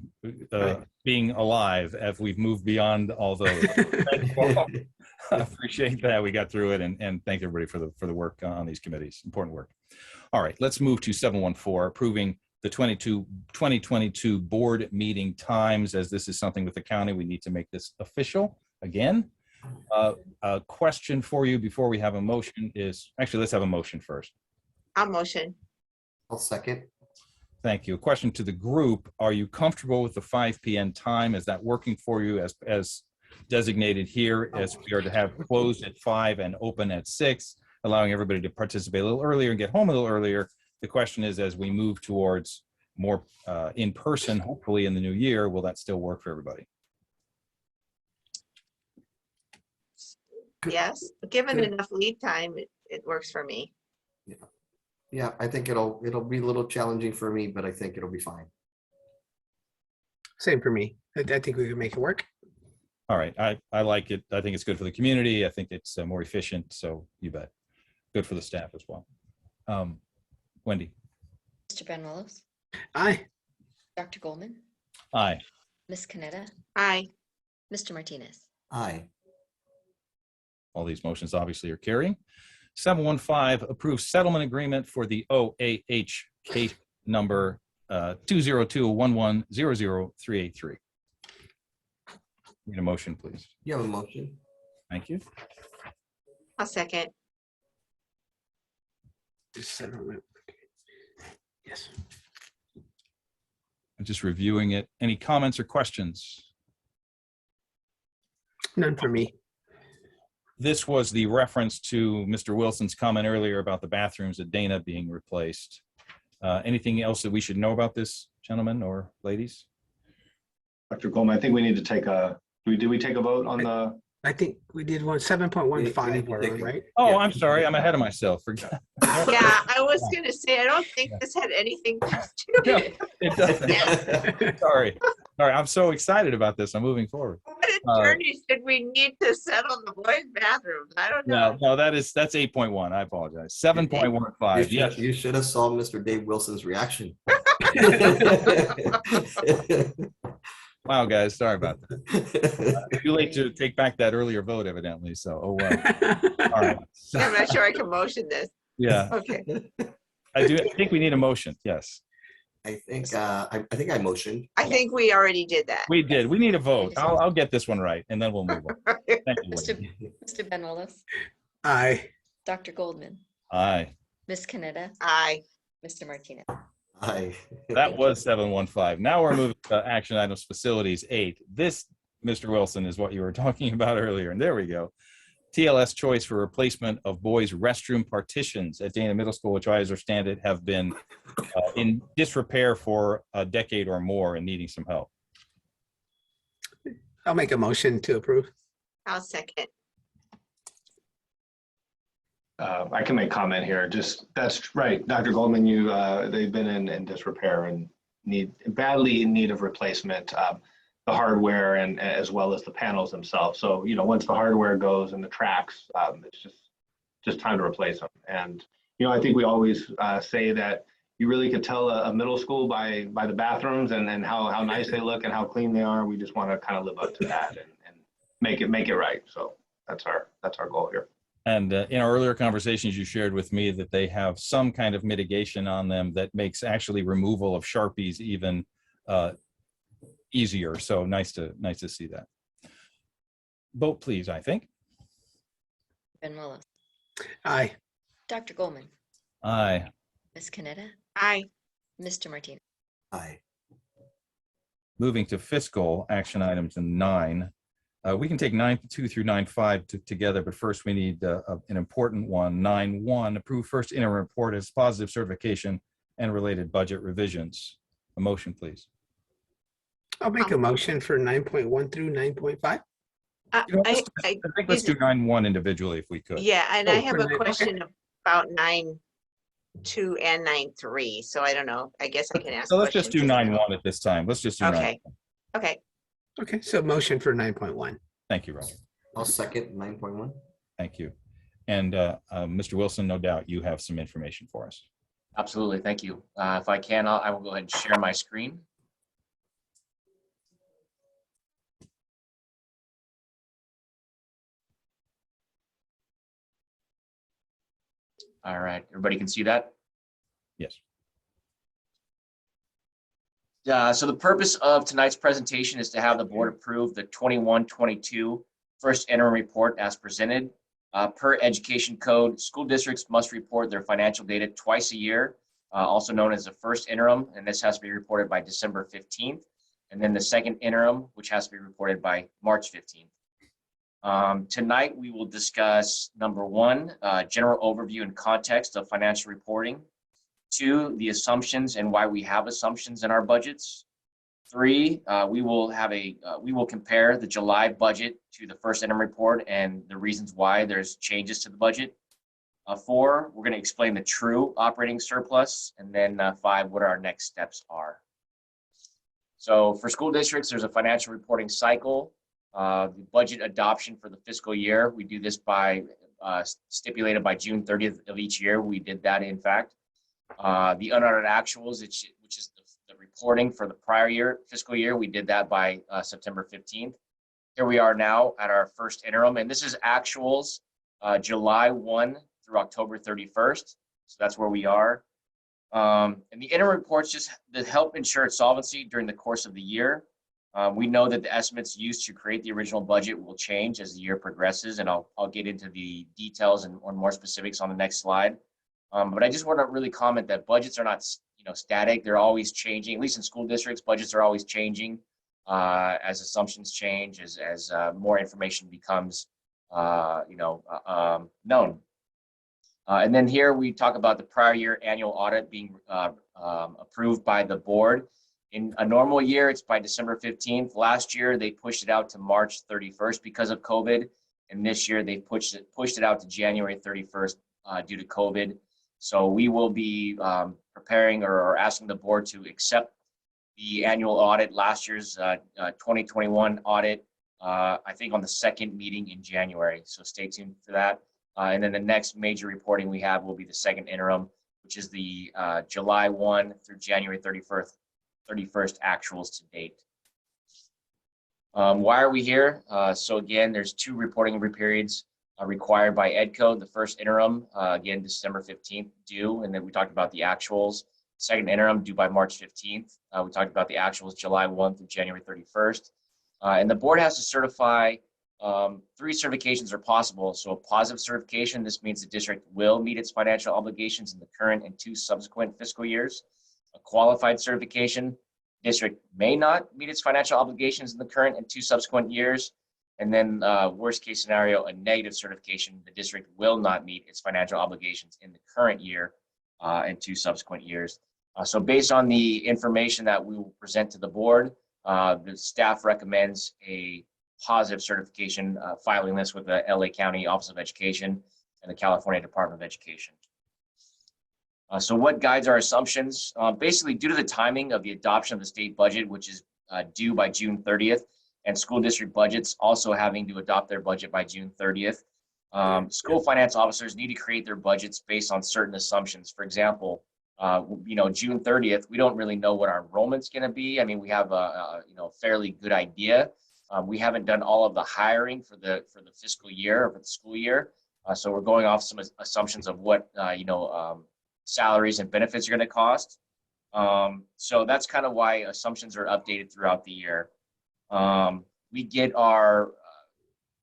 being alive as we've moved beyond all those. Thank you all. I appreciate that. We got through it, and thank everybody for the work on these committees. Important work. All right, let's move to 7.14, approving the 2022 board meeting times. As this is something with the county, we need to make this official again. A question for you before we have a motion is, actually, let's have a motion first. I'll motion. I'll second. Thank you. A question to the group. Are you comfortable with the 5 p.m. time? Is that working for you as designated here, as we are to have closed at 5 and open at 6, allowing everybody to participate a little earlier and get home a little earlier? The question is, as we move towards more in person, hopefully in the new year, will that still work for everybody? Yes, given enough lead time, it works for me. Yeah, I think it'll be a little challenging for me, but I think it'll be fine. Same for me. I think we can make it work. All right, I like it. I think it's good for the community. I think it's more efficient, so you bet. Good for the staff as well. Wendy? Mr. Ben Willis, Aye. Dr. Goldman, Aye. Ms. Canetta, Aye. Mr. Martinez. Aye. All these motions obviously are carrying. 7.15, approve settlement agreement for the OAH case number 202-11-00383. Need a motion, please. You have a motion? Thank you. I'll second. Yes. I'm just reviewing it. Any comments or questions? None for me. This was the reference to Mr. Wilson's comment earlier about the bathrooms at Dana being replaced. Anything else that we should know about this, gentlemen or ladies? Dr. Coleman, I think we need to take a, did we take a vote on the? I think we did 7.15, right? Oh, Yeah. I'm sorry. I'm ahead of myself. Forget. Yeah, I was gonna say, I don't think this had anything to do No, with it. it doesn't. Sorry. I'm so excited about this. I'm moving forward. What attorney should we need to settle the boys' bathrooms? I don't know. No, that's 8.1. I apologize. 7.15. Yes. You should have saw Mr. Dave Wilson's reaction. Wow, guys. Sorry about that. Too late to take back that earlier vote, evidently. So, oh well. All right. So, I'm not sure I can motion this. yeah, Okay. I think we need a motion. Yes, I think I motioned. I think we already did that. we did. We need a vote. I'll get this one right, and then we'll move on. Thank you. Mr. Ben Willis, Aye. Dr. Goldman, Aye. Ms. Canetta, Aye. Mr. Martinez. Aye. That was 715. Now we're moving to action items, facilities 8. This, Mr. Wilson, is what you were talking about earlier. And there we go. TLS choice for replacement of boys' restroom partitions at Dana Middle School, which I understand it have been in disrepair for a decade or more and needing some help. I'll make a motion to approve. I'll second. I can make comment here. Just, that's right, Dr. Goldman, they've been in disrepair and badly in need of replacement. The hardware and as well as the panels themselves. So, once the hardware goes and the tracks, it's just time to replace them. And, I think we always say that you really could tell a middle school by the bathrooms and how nice they look and how clean they are. We just want to kind of live up to that and make it right. So that's our goal here. And in our earlier conversations, you shared with me that they have some kind of mitigation on them that makes actually removal of Sharpies even easier. So nice to see that. Vote please, I think. Ben Willis, Aye. Dr. Goldman, Aye. Ms. Canetta, Aye. Mr. Martinez. Aye. Moving to fiscal action items in 9. We can take 9.2 through 9.5 together, but first we need an important one. 9.1, approve first interim report as positive certification and related budget revisions. A motion, please. I'll make a motion for 9.1 through 9.5. You know, I I think let's do 9.1 individually if we could. Yeah, and I Oh, have for a nine- okay. question about 9.2 and 9.3. So I don't know. I guess I can ask. So let's just do questions. 9.1 at this time. Let's just do 9. Okay. Okay. Okay, so motion for 9.1. Thank you, Roger. I'll second 9.1. Thank you. And Mr. Wilson, no doubt you have some information for us. Absolutely, thank you. If I can, I will go ahead and share my screen. All right, everybody can see that? Yes. So the purpose of tonight's presentation is to have the board approve the 21-22 first interim report as presented. Per education code, school districts must report their financial data twice a year, also known as the first interim, and this has to be reported by December 15th, and then the second interim, which has to be reported by March 15th. Tonight, we will discuss number 1, general overview and context of financial reporting. 2, the assumptions and why we have assumptions in our budgets. 3, we will compare the July budget to the first interim report and the reasons why there's changes to the budget. 4, we're going to explain the true operating surplus, and then 5, what our next steps are. So for school districts, there's a financial reporting cycle. The budget adoption for the fiscal year, we do this by stipulated by June 30th of each year. We did that, in fact. The unaudited actuals, which is the reporting for the prior year, fiscal year, we did that by September 15th. Here we are now at our first interim, and this is actuals July 1 through October 31st. So that's where we are. And the interim reports just that help ensure solvency during the course of the year. We know that the estimates used to create the original budget will change as the year progresses, and I'll get into the details and more specifics on the next slide. But I just want to really comment that budgets are not, static. They're always changing. At least in school districts, budgets are always changing as assumptions change, as more information becomes, known. And then here we talk about the prior year annual audit being approved by the board. In a normal year, it's by December 15th. Last year, they pushed it out to March 31st because of COVID. And this year, they pushed it out to January 31st due to COVID. So we will be preparing or asking the board to accept the annual audit, last year's 2021 audit, I think on the second meeting in January. So stay tuned for that. And then the next major reporting we have will be the second interim, which is the July 1 through January 31st actuals to date. Why are we here? So again, there's 2 reporting periods required by Ed Code. The first interim, again, December 15th due, and then we talked about the actuals. Second interim due by March 15th. We talked about the actuals July 1 through January 31st. And the board has to certify 3 certifications are possible. So a positive certification, this means the district will meet its financial obligations in the current and 2 subsequent fiscal years. A qualified certification, district may not meet its financial obligations in the current and 2 subsequent years. And then worst case scenario, a negative certification, the district will not meet its financial obligations in the current year and 2 subsequent years. So based on the information that we will present to the board, the staff recommends a positive certification filing this with the LA County Office of Education and the California Department of Education. So what guides our assumptions? Basically, due to the timing of the adoption of the state budget, which is due by June 30th, and school district budgets also having to adopt their budget by June 30th, school finance officers need to create their budgets based on certain assumptions. For example, June 30th, we don't really know what our enrollment's going to be. I mean, we have a fairly good idea. We haven't done all of the hiring for the fiscal year or for the school year, so we're going off some assumptions of what salaries and benefits are going to cost. So that's kind of why assumptions are updated throughout the year. We get our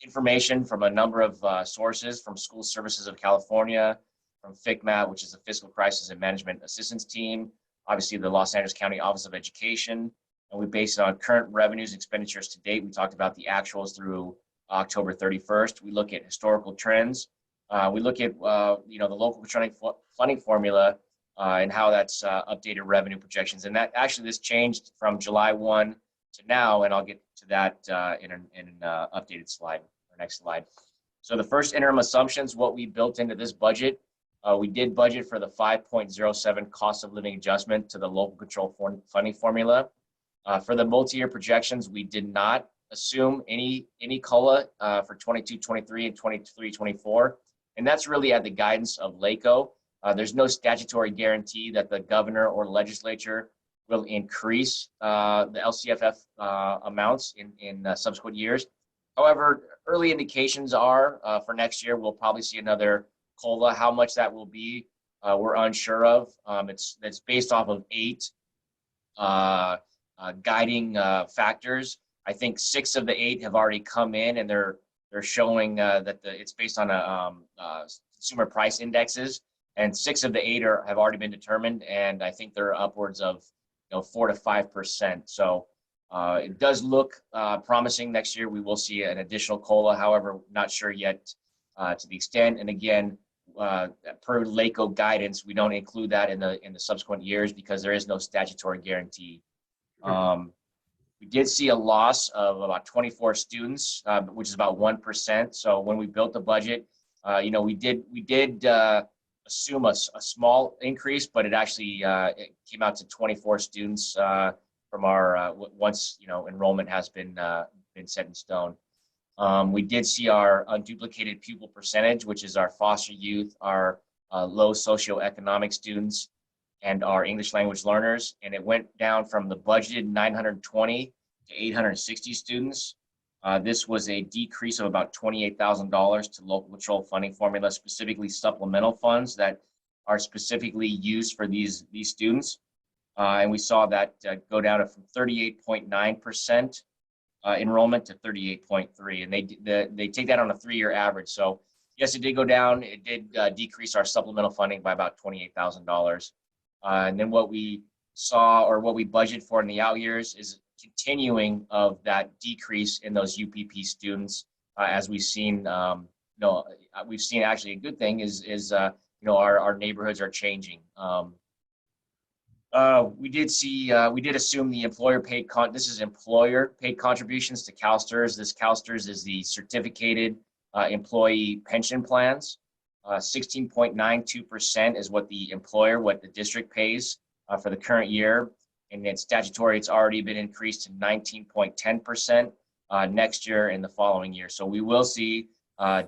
information from a number of sources, from School Services of California, from FCMAT, which is the Fiscal Crisis and Management Assistance Team, obviously the Los Angeles County Office of Education, and we base it on current revenues and expenditures to date. We talked about the actuals through October 31st. We look at historical trends. We look at the local funding formula and how that's updated revenue projections. And that actually this changed from July 1 to now, and I'll get to that in an updated slide, or next slide. So the first interim assumptions, what we built into this budget, we did budget for the 5.07 cost of living adjustment to the local control funding formula. For the multi-year projections, we did not assume any COLA for 22-23 and 23-24. And that's really at the guidance of LACO. There's no statutory guarantee that the governor or legislature will increase the LCFF amounts in subsequent years. However, early indications are for next year, we'll probably see another COLA. How much that will be, we're unsure of. It's based off of 8 guiding factors. I think 6 of the 8 have already come in, and they're showing that it's based on consumer price indexes, and 6 of the 8 have already been determined, and I think they're upwards of 4 to 5%. So it does look promising next year. We will see an additional COLA, however, not sure yet to the extent. And again, per LACO guidance, we don't include that in the subsequent years because there is no statutory guarantee. We did see a loss of about 24 students, which is about 1%. So when we built the budget, we did assume a small increase, but it actually it came out to 24 students from our once enrollment has been set in stone. We did see our unduplicated pupil percentage, which is our foster youth, our low socioeconomic students, and our English language learners, and it went down from the budgeted 920 to 860 students. This was a decrease of about $28,000 to local control funding formula, specifically supplemental funds that are specifically used for these students. And we saw that go down from 38.9% enrollment to 38.3%, and they take that on a 3-year average. So yes, it did go down. It did decrease our supplemental funding by about $28,000. And then what we saw, or what we budget for in the out years, is continuing of that decrease in those UPP students, as we've seen. We've seen actually a good thing is our neighborhoods are changing. We did assume the employer paid this is employer paid contributions to Calstrs. This Calstrs is the certificated employee pension plans. 16.92% is what the district pays for the current year. And then statutory, it's already been increased to 19.10% next year and the following year. So we will see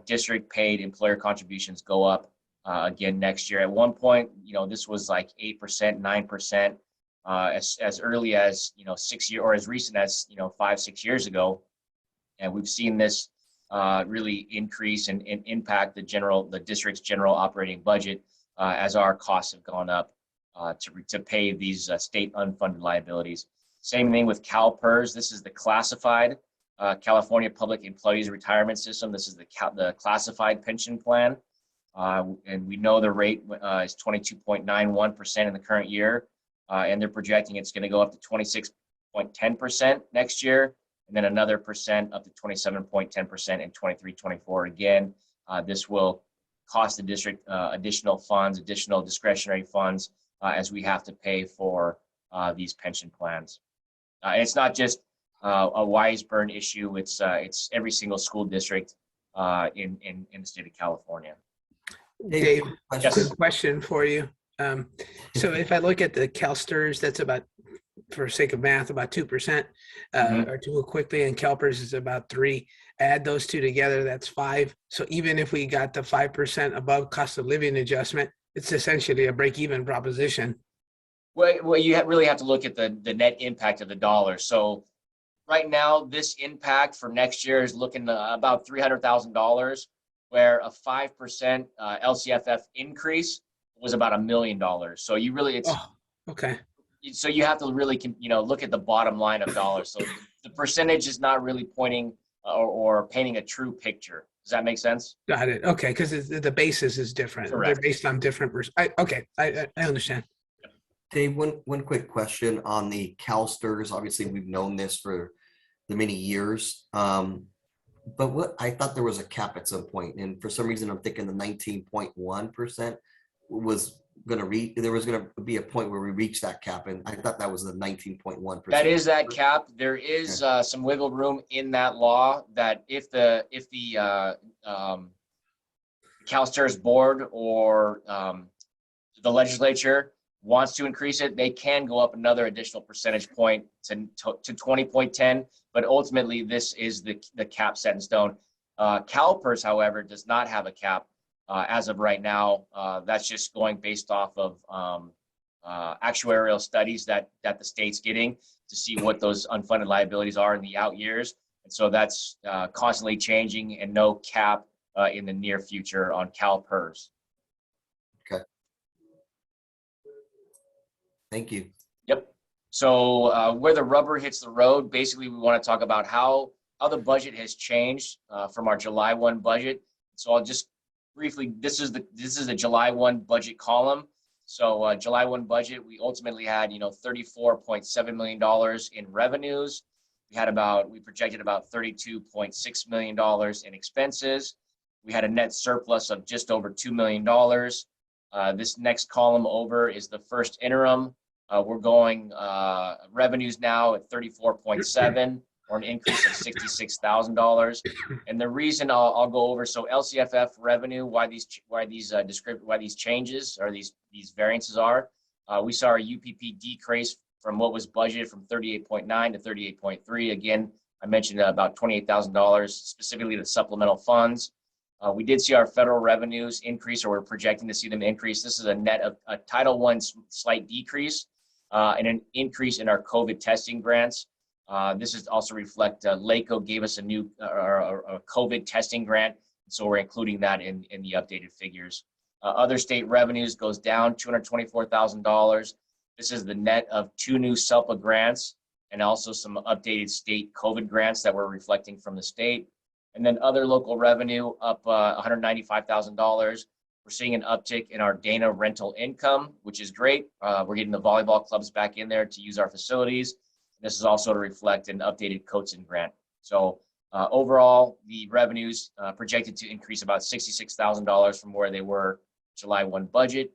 district paid employer contributions go up again next year. At one point, this was like 8%, 9%, as early as 6 years, or as recent as 5-6 years ago. And we've seen this really increase and impact the district's general operating budget as our costs have gone up to pay these state unfunded liabilities. Same thing with CalPERS. This is the classified California Public Employees Retirement System. This is the classified pension plan. And we know the rate is 22.91% in the current year. And they're projecting it's going to go up to 26.10% next year, and then another percent up to 27.10% in 23-24. Again, this will cost the district additional funds, additional discretionary funds, as we have to pay for these pension plans. And it's not just a Wiseburn issue. It's every single school district in the state of California. Dave, Yes. quick question for you. So if I look at the Calstrs, that's about, for sake of math, about 2%, or to quickly, and CalPERS is about 3%. Add those two together, that's 5%. So even if we got the 5% above cost of living adjustment, it's essentially a break-even proposition. Well, you really have to look at the net impact of the dollar. So right now, this impact for next year is looking about $300,000, where a 5% LCFF increase was about $1 million. So you really, Okay. So you have to really, look at the bottom line of dollars. So the percentage is not really pointing or painting a true picture. Does that make sense? Got it. Okay, because the basis is different. They're Correct. based on different. Okay, I understand. Dave, one quick question on the Calstrs. Obviously, we've known this for the many years. But what I thought there was a cap at some point, and for some reason I'm thinking the 19.1% was going to reach. There was going to be a point where we reach that cap, and I thought that was the 19.1%. That is that cap. There is some wiggle room in that law that if the Calstrs board or the legislature wants to increase it, they can go up another additional percentage point to 20.10. But ultimately, this is the cap set in stone. CalPERS, however, does not have a cap as of right now. That's just going based off of actuarial studies that the state's getting to see what those unfunded liabilities are in the out years. And so that's constantly changing, and no cap in the near future on CalPERS. Okay. Thank you. Yep. So where the rubber hits the road, basically we want to talk about how the budget has changed from our July 1 budget. So I'll just briefly, this is the July 1 budget column. So July 1 budget, we ultimately had, $34.7 million in revenues. We projected about $32.6 million in expenses. We had a net surplus of just over $2 million. This next column over is the first interim. We're going revenues now at 34.7, or an increase of $66,000. And the reason I'll go over, so LCFF revenue, why these changes or these variances are. We saw our UPP decrease from what was budgeted from 38.9 to 38.3. Again, I mentioned about $28,000 specifically to supplemental funds. We did see our federal revenues increase, or we're projecting to see them increase. This is a net of a Title I slight decrease and an increase in our COVID testing grants. This is also reflect LACO gave us a new a COVID testing grant, so we're including that in the updated figures. Other state revenues goes down $224,000. This is the net of 2 new SELPA grants and also some updated state COVID grants that we're reflecting from the state. And then other local revenue up $195,000. We're seeing an uptick in our Dana rental income, which is great. We're getting the volleyball clubs back in there to use our facilities. This is also to reflect an updated Coatson grant. So overall, the revenues projected to increase about $66,000 from where they were July 1 budget.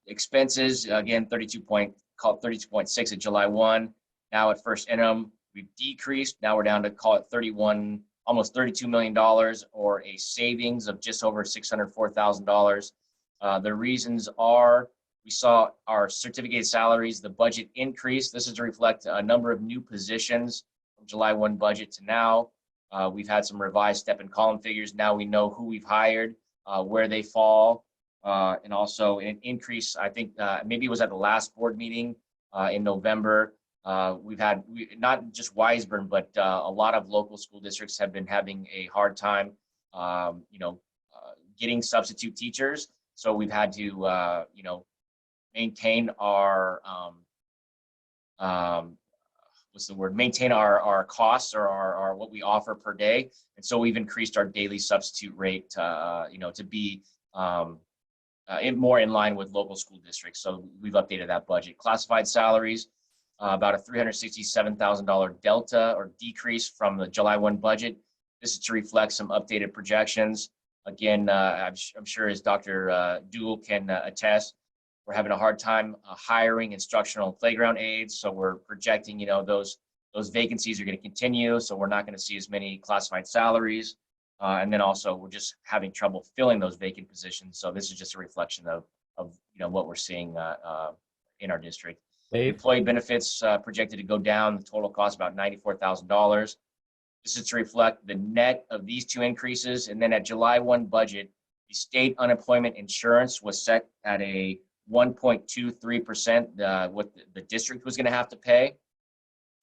Expenses, again, 32.6 at July 1. Now at first interim, we've decreased. Now we're down to call it almost $32 million, or a savings of just over $604,000. The reasons are, we saw our certificated salaries, the budget increase. This is to reflect a number of new positions from July 1 budget to now. We've had some revised step and column figures. Now we know who we've hired, where they fall, and also an increase, I think maybe it was at the last board meeting in November. We've had, not just Weisburn, but a lot of local school districts have been having a hard time, getting substitute teachers. So we've had to, maintain our, maintain our costs, or our what we offer per day. And so we've increased our daily substitute rate, to be more in line with local school districts. So we've updated that budget. Classified salaries, about a $367,000 delta or decrease from the July 1 budget. This is to reflect some updated projections. Again, I'm sure as Dr. Duell can attest, we're having a hard time hiring instructional and playground aides. So we're projecting, those vacancies are going to continue. So we're not going to see as many classified salaries. And then also we're just having trouble filling those vacant positions. So this is just a reflection of what we're seeing in our district. Dave? Employee benefits projected to go down. The total cost about $94,000. This is to reflect the net of these two increases. And then at July 1 budget, the state unemployment insurance was set at a 1.23%, what the district was going to have to pay.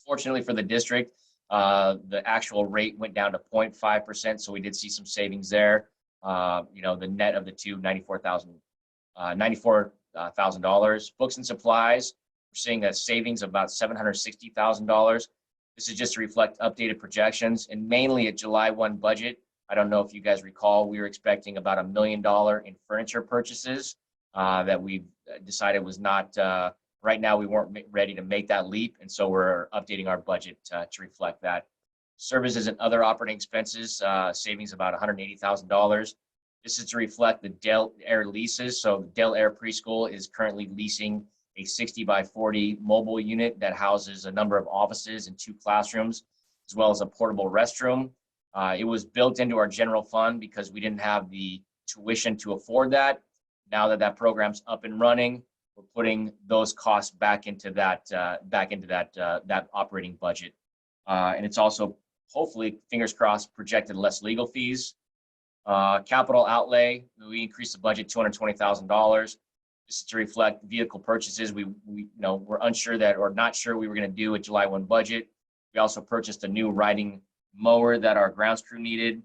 Fortunately for the district, the actual rate went down to 0.5%. So we did see some savings there. The net of the two, $94,000. Books and supplies, we're seeing a savings of about $760,000. This is just to reflect updated projections, and mainly at July 1 budget, I don't know if you guys recall, we were expecting about $1 million in furniture purchases that we decided was not, right now we weren't ready to make that leap. And so we're updating our budget to reflect that. Services and other operating expenses, savings about $180,000. This is to reflect the Del Air leases. So Del Air Preschool is currently leasing a 60 by 40 mobile unit that houses a number of offices and 2 classrooms, as well as a portable restroom. It was built into our general fund because we didn't have the tuition to afford that. Now that that program's up and running, we're putting those costs back into that that operating budget. And it's also, hopefully, fingers crossed, projected less legal fees. Capital outlay, we increased the budget $220,000. This is to reflect vehicle purchases. We we're unsure that, or not sure we were going to do a July 1 budget. We also purchased a new riding mower that our grounds crew needed,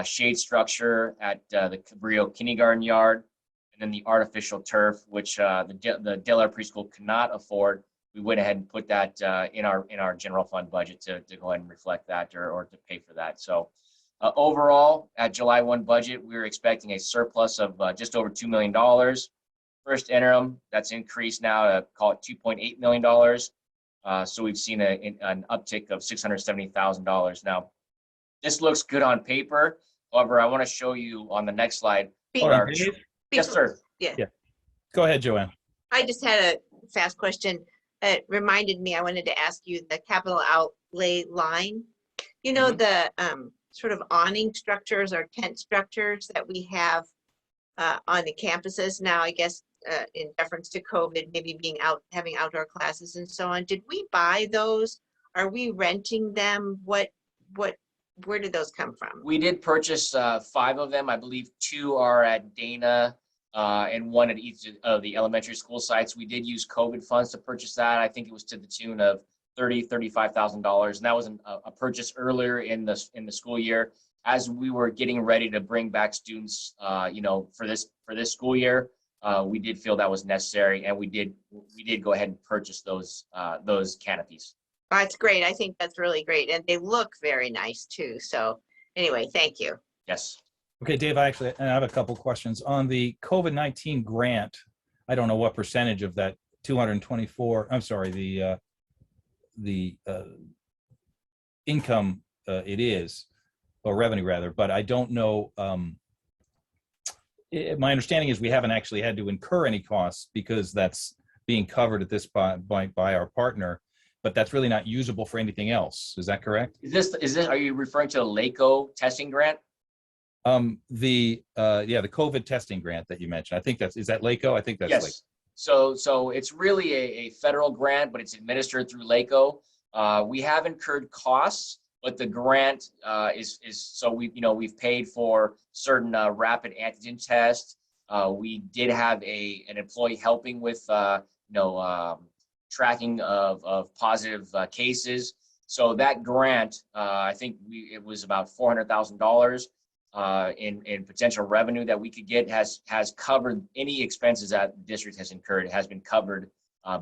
shade structure at the Cabrillo kindergarten yard, and then the artificial turf, which the Del Air Preschool could not afford. We went ahead and put that in our general fund budget to go ahead and reflect that or to pay for that. So overall, at July 1 budget, we were expecting a surplus of just over $2 million. First interim, that's increased now to call it $2.8 million. So we've seen an uptick of $670,000. Now, this looks good on paper. However, I want to show you on the next slide. Hold on, Dave. Yes, sir. Yeah. Go ahead, Joanne. I just had a fast question. It reminded me, I wanted to ask you the capital outlay line. You know, the sort of awning structures or tent structures that we have on the campuses now, I guess, in deference to COVID, maybe being out, having outdoor classes and so on. Did we buy those? Are we renting them? Where did those come from? We did purchase 5 of them. I believe 2 are at Dana and 1 at each of the elementary school sites. We did use COVID funds to purchase that. I think it was to the tune of $35,000. And that was a purchase earlier in the school year as we were getting ready to bring back students, for this school year. We did feel that was necessary, and we did go ahead and purchase those canopies. That's great. I think that's really great. And they look very nice too. So anyway, thank you. Yes. Okay, Dave, I have a couple questions. On the COVID-19 grant, I don't know what percentage of that 224, I'm sorry, the income it is, or revenue rather, but I don't know. My understanding is we haven't actually had to incur any costs because that's being covered at this point by our partner, but that's really not usable for anything else. Is that correct? Are you referring to the LACO testing grant? The COVID testing grant that you mentioned. I think is that LACO? I think that's yes. LACO. So it's really a federal grant, but it's administered through LACO. We have incurred costs, but the grant is so we've paid for certain rapid antigen tests. We did have an employee helping with tracking of positive cases. So that grant, I think it was about $400,000 in potential revenue that we could get has covered any expenses that the district has incurred. It has been covered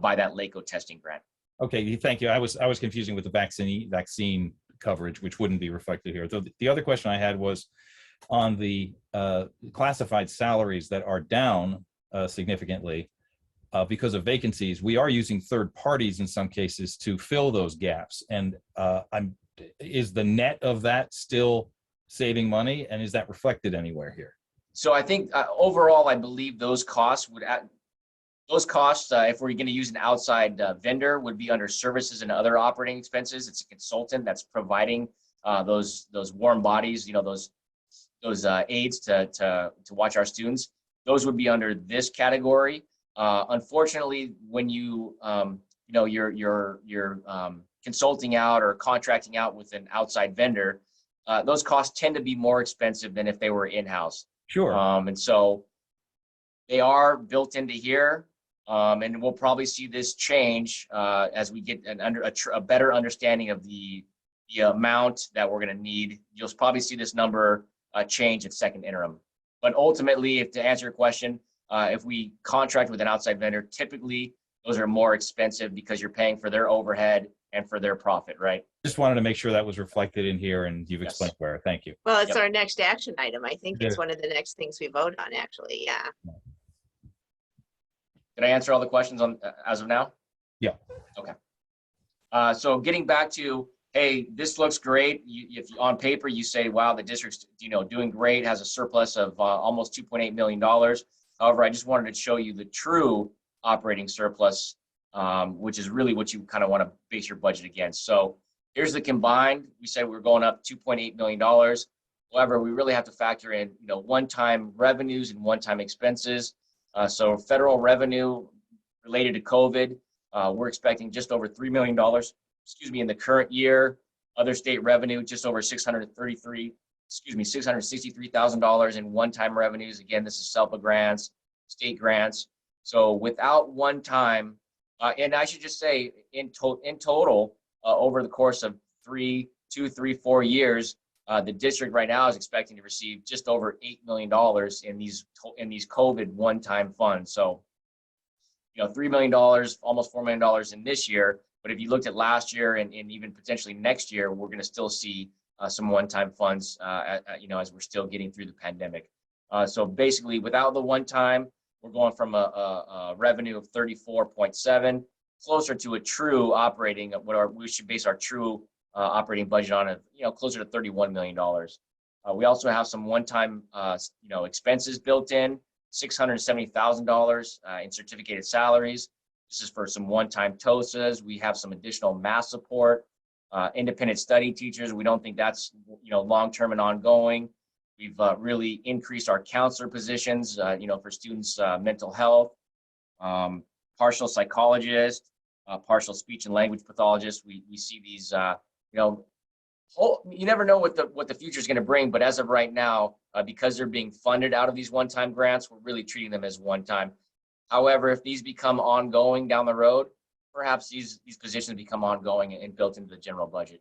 by that LACO testing grant. Okay, thank you. I was confusing with the vaccine coverage, which wouldn't be reflected here. The other question I had was on the classified salaries that are down significantly because of vacancies. We are using third parties in some cases to fill those gaps. And is the net of that still saving money, and is that reflected anywhere here? So I think overall, I believe those costs, if we're going to use an outside vendor, would be under services and other operating expenses. It's a consultant that's providing those warm bodies, those aids to watch our students. Those would be under this category. Unfortunately, when you're consulting out or contracting out with an outside vendor, those costs tend to be more expensive than if they were in-house. Sure. And so they are built into here. And we'll probably see this change as we get a better understanding of the amount that we're going to need. You'll probably see this number change at second interim. But ultimately, to answer your question, if we contract with an outside vendor, typically those are more expensive because you're paying for their overhead and for their profit, right? Just wanted to make sure that was reflected in here, and you've Yes. explained where. Thank you. Well, it's Yep. our next action item. I think It it's is. one of the next things we vote on, actually. Yeah. Did I answer all the questions on as of now? Yeah. Okay. So getting back to, hey, this looks great. If on paper you say, wow, the district's doing great, has a surplus of almost $2.8 million. However, I just wanted to show you the true operating surplus, which is really what you kind of want to base your budget against. So here's the combined. We said we're going up $2.8 million. However, we really have to factor in, one-time revenues and one-time expenses. So federal revenue related to COVID, we're expecting just over $3 million, in the current year. Other state revenue, just over $663,000 in one-time revenues. Again, this is SELPA grants, state grants. So without one time, and I should just say in total, over the course of 4 years, the district right now is expecting to receive just over $8 million in these COVID one-time funds. So, $3 million, almost $4 million in this year. But if you looked at last year and even potentially next year, we're going to still see some one-time funds, as we're still getting through the pandemic. So basically, without the one-time, we're going from a revenue of 34.7 closer to a true operating we should base our true operating budget on, closer to $31 million. We also have some one-time, expenses built in, $670,000 in certificated salaries. This is for some one-time TOSAs. We have some additional math support, independent study teachers. We don't think that's, long-term and ongoing. We've really increased our counselor positions, for students' mental health, partial psychologists, partial speech and language pathologists. We see these, you never know what the future is going to bring, but as of right now, because they're being funded out of these one-time grants, we're really treating them as one-time. However, if these become ongoing down the road, perhaps these positions become ongoing and built into the general budget.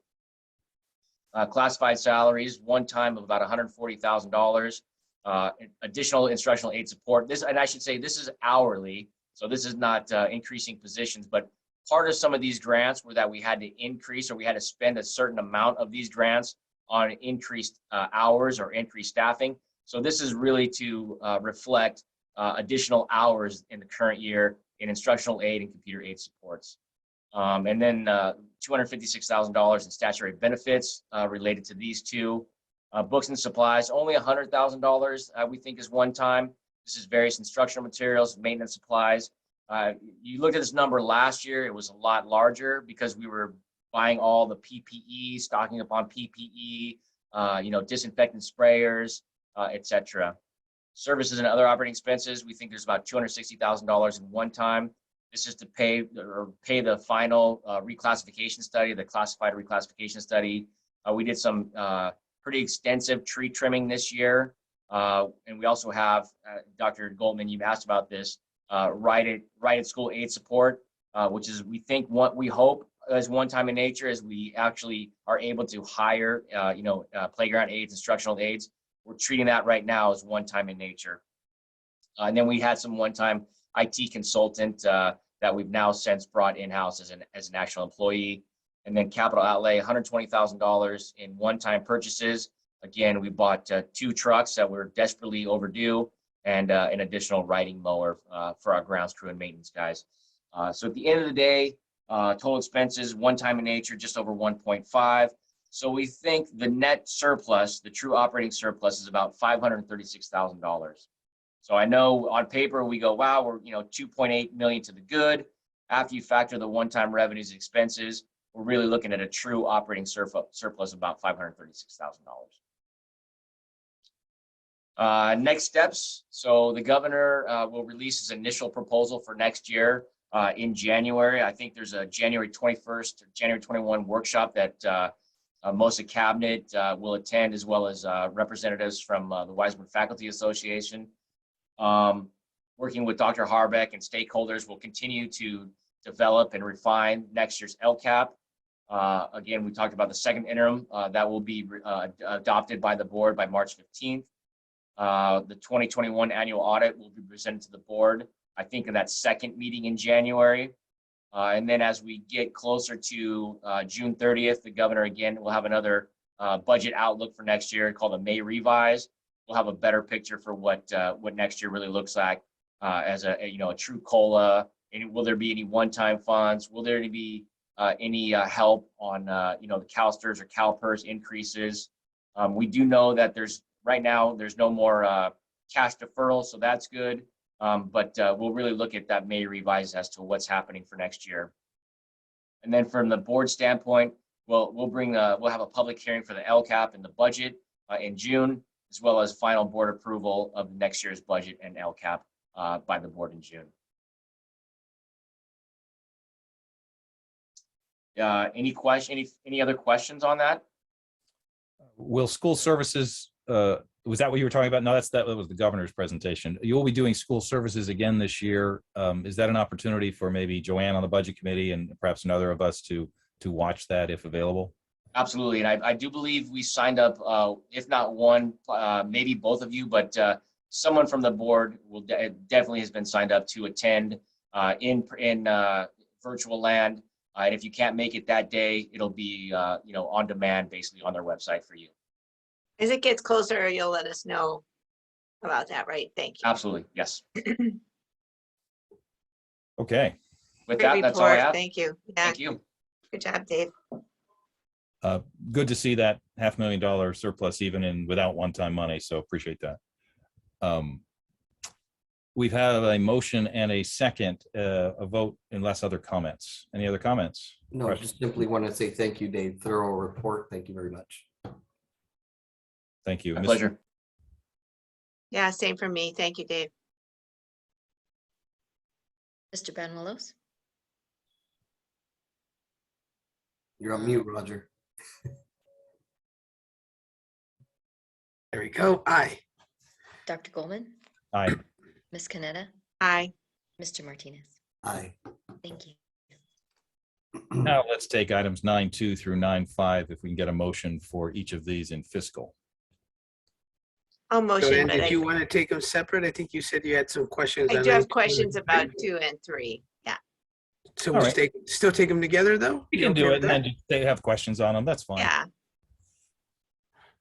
Classified salaries, one time of about $140,000. Additional instructional aid support. And I should say this is hourly, so this is not increasing positions, but part of some of these grants were that we had to increase, or we had to spend a certain amount of these grants on increased hours or increased staffing. So this is really to reflect additional hours in the current year in instructional aid and computer aid supports. And then $256,000 in statutory benefits related to these two. Books and supplies, only $100,000 we think is one time. This is various instructional materials, maintenance supplies. You looked at this number last year, it was a lot larger because we were buying all the PPE, stocking up on PPE, disinfectant sprayers, etc. Services and other operating expenses, we think there's about $260,000 in one time. This is to pay the final reclassification study, the classified reclassification study. We did some pretty extensive tree trimming this year. And we also have, Dr. Goldman, you've asked about this, right at school aid support, which is, we think, what we hope is one time in nature, as we actually are able to hire, playground aides, instructional aides. We're treating that right now as one time in nature. And then we had some one-time IT consultant that we've now since brought in-house as an actual employee. And then capital outlay, $120,000 in one-time purchases. Again, we bought 2 trucks that were desperately overdue, and an additional riding mower for our grounds crew and maintenance guys. So at the end of the day, total expenses, one time in nature, just over 1.5. So we think the net surplus, the true operating surplus, is about $536,000. So I know on paper we go, wow, we're $2.8 million to the good. After you factor the one-time revenues and expenses, we're really looking at a true operating surplus of about $536,000. Next steps. So the governor will release his initial proposal for next year in January. I think there's a January 21st or January 21 workshop that most of cabinet will attend, as well as representatives from the Weisman Faculty Association. Working with Dr. Harbeck and stakeholders, will continue to develop and refine next year's LCAP. Again, we talked about the second interim that will be adopted by the board by March 15th. The 2021 annual audit will be presented to the board, I think, in that second meeting in January. And then as we get closer to June 30th, the governor again will have another budget outlook for next year called a May revise. We'll have a better picture for what next year really looks like as a true COLA. And will there be any one-time funds? Will there be any help on the Calstrs or CalPERS increases? We do know that right now there's no more cash deferral, so that's good. But we'll really look at that May revise as to what's happening for next year. And then from the board standpoint, we'll have a public hearing for the LCAP and the budget in June, as well as final board approval of next year's budget and LCAP by the board in June. Any other questions on that? Will school services, was that what you were talking about? No, that was the governor's presentation. You'll be doing school services again this year. Is that an opportunity for maybe Joanne on the budget committee and perhaps another of us to watch that if available? Absolutely, and I do believe we signed up, if not one, maybe both of you, but someone from the board definitely has been signed up to attend in virtual land. And if you can't make it that day, it'll be on demand, basically on their website for you. As it gets closer, you'll let us know about that, right? Thank you. Absolutely, yes. Okay. With Great that, that's all I report. have. Thank you. Yeah, Thank you. good job, Dave. Good to see that $500,000 surplus even without one-time money. So appreciate that. We've had a motion and a second, a vote unless other comments. Any other comments? No, I just simply want to say thank you, Dave. Thorough report. Thank you very much. Thank you. My pleasure. Yeah, same for me. Thank you, Dave. Mr. Banuelos? You're on mute, Roger. There we go. Aye. Dr. Goldman? Aye. Ms. Canetta? Aye. Mr. Martinez? Aye. Thank you. Now let's take items 9.2 through 9.5 if we can get a motion for each of these in fiscal. I'll So motion, then but did you want to take them separate? I think you said you had some questions. I on do have 9, 2, questions and about 3. 2 and 3. Yeah. So All we'll right. still take them together though? We You can okay do with it and that? then they have questions on them. That's fine. Yeah.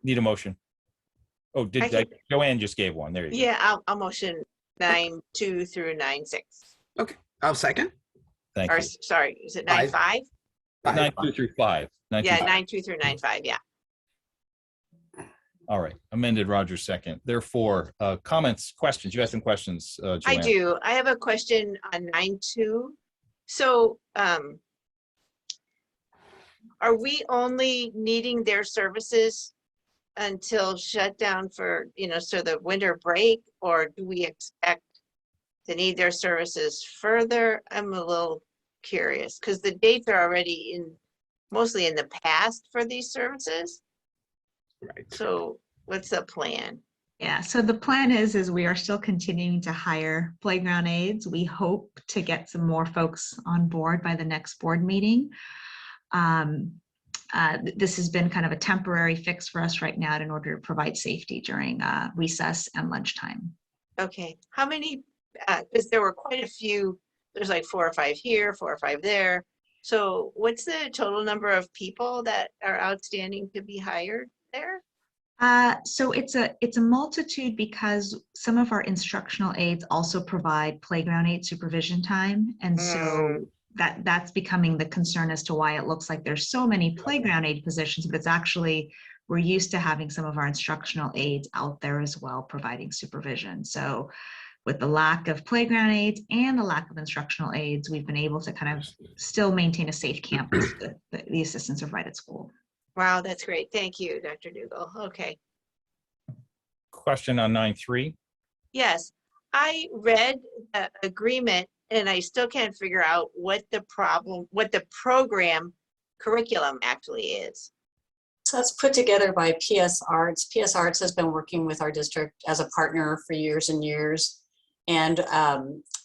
Need a motion. Oh, I can- Joanne just gave one. There you go. Yeah, I'll motion 9.2 through 9.6. I'll second. Thank Or you. sorry, is it 5. 9.5? 9.2 through 5. 9.2 Yeah, through 9.2 through 9.5. Yeah. All right, amended Roger second. Therefore, comments, questions. You have some questions, Joanne. I do. I have a question on 9.2. So are we only needing their services until shutdown for, so the winter break, or do we expect to need their services further? I'm a little curious because the dates are already mostly in the past for these services. Right. So what's the plan? Yeah, so the plan is we are still continuing to hire playground aides. We hope to get some more folks on board by the next board meeting. This has been kind of a temporary fix for us right now in order to provide safety during recess and lunchtime. Okay, how many, because there were quite a few, there's like 4 or 5 here, 4 or 5 there. So what's the total number of people that are outstanding to be hired there? So it's a multitude because some of our instructional aides also provide playground aid supervision time. And so that's becoming the concern as to why it looks like there's so many playground aid positions, but it's actually, we're used to having some of our instructional aides out there as well, providing supervision. So with the lack of playground aides and the lack of instructional aides, we've been able to kind of still maintain a safe campus. The assistants are right at school. Wow, that's great. Thank you, Dr. Dugal. Okay. Question on 9.3. Yes, I read the agreement and I still can't figure out what the program curriculum actually is. So that's put together by PS Arts. PS Arts has been working with our district as a partner for years and years. And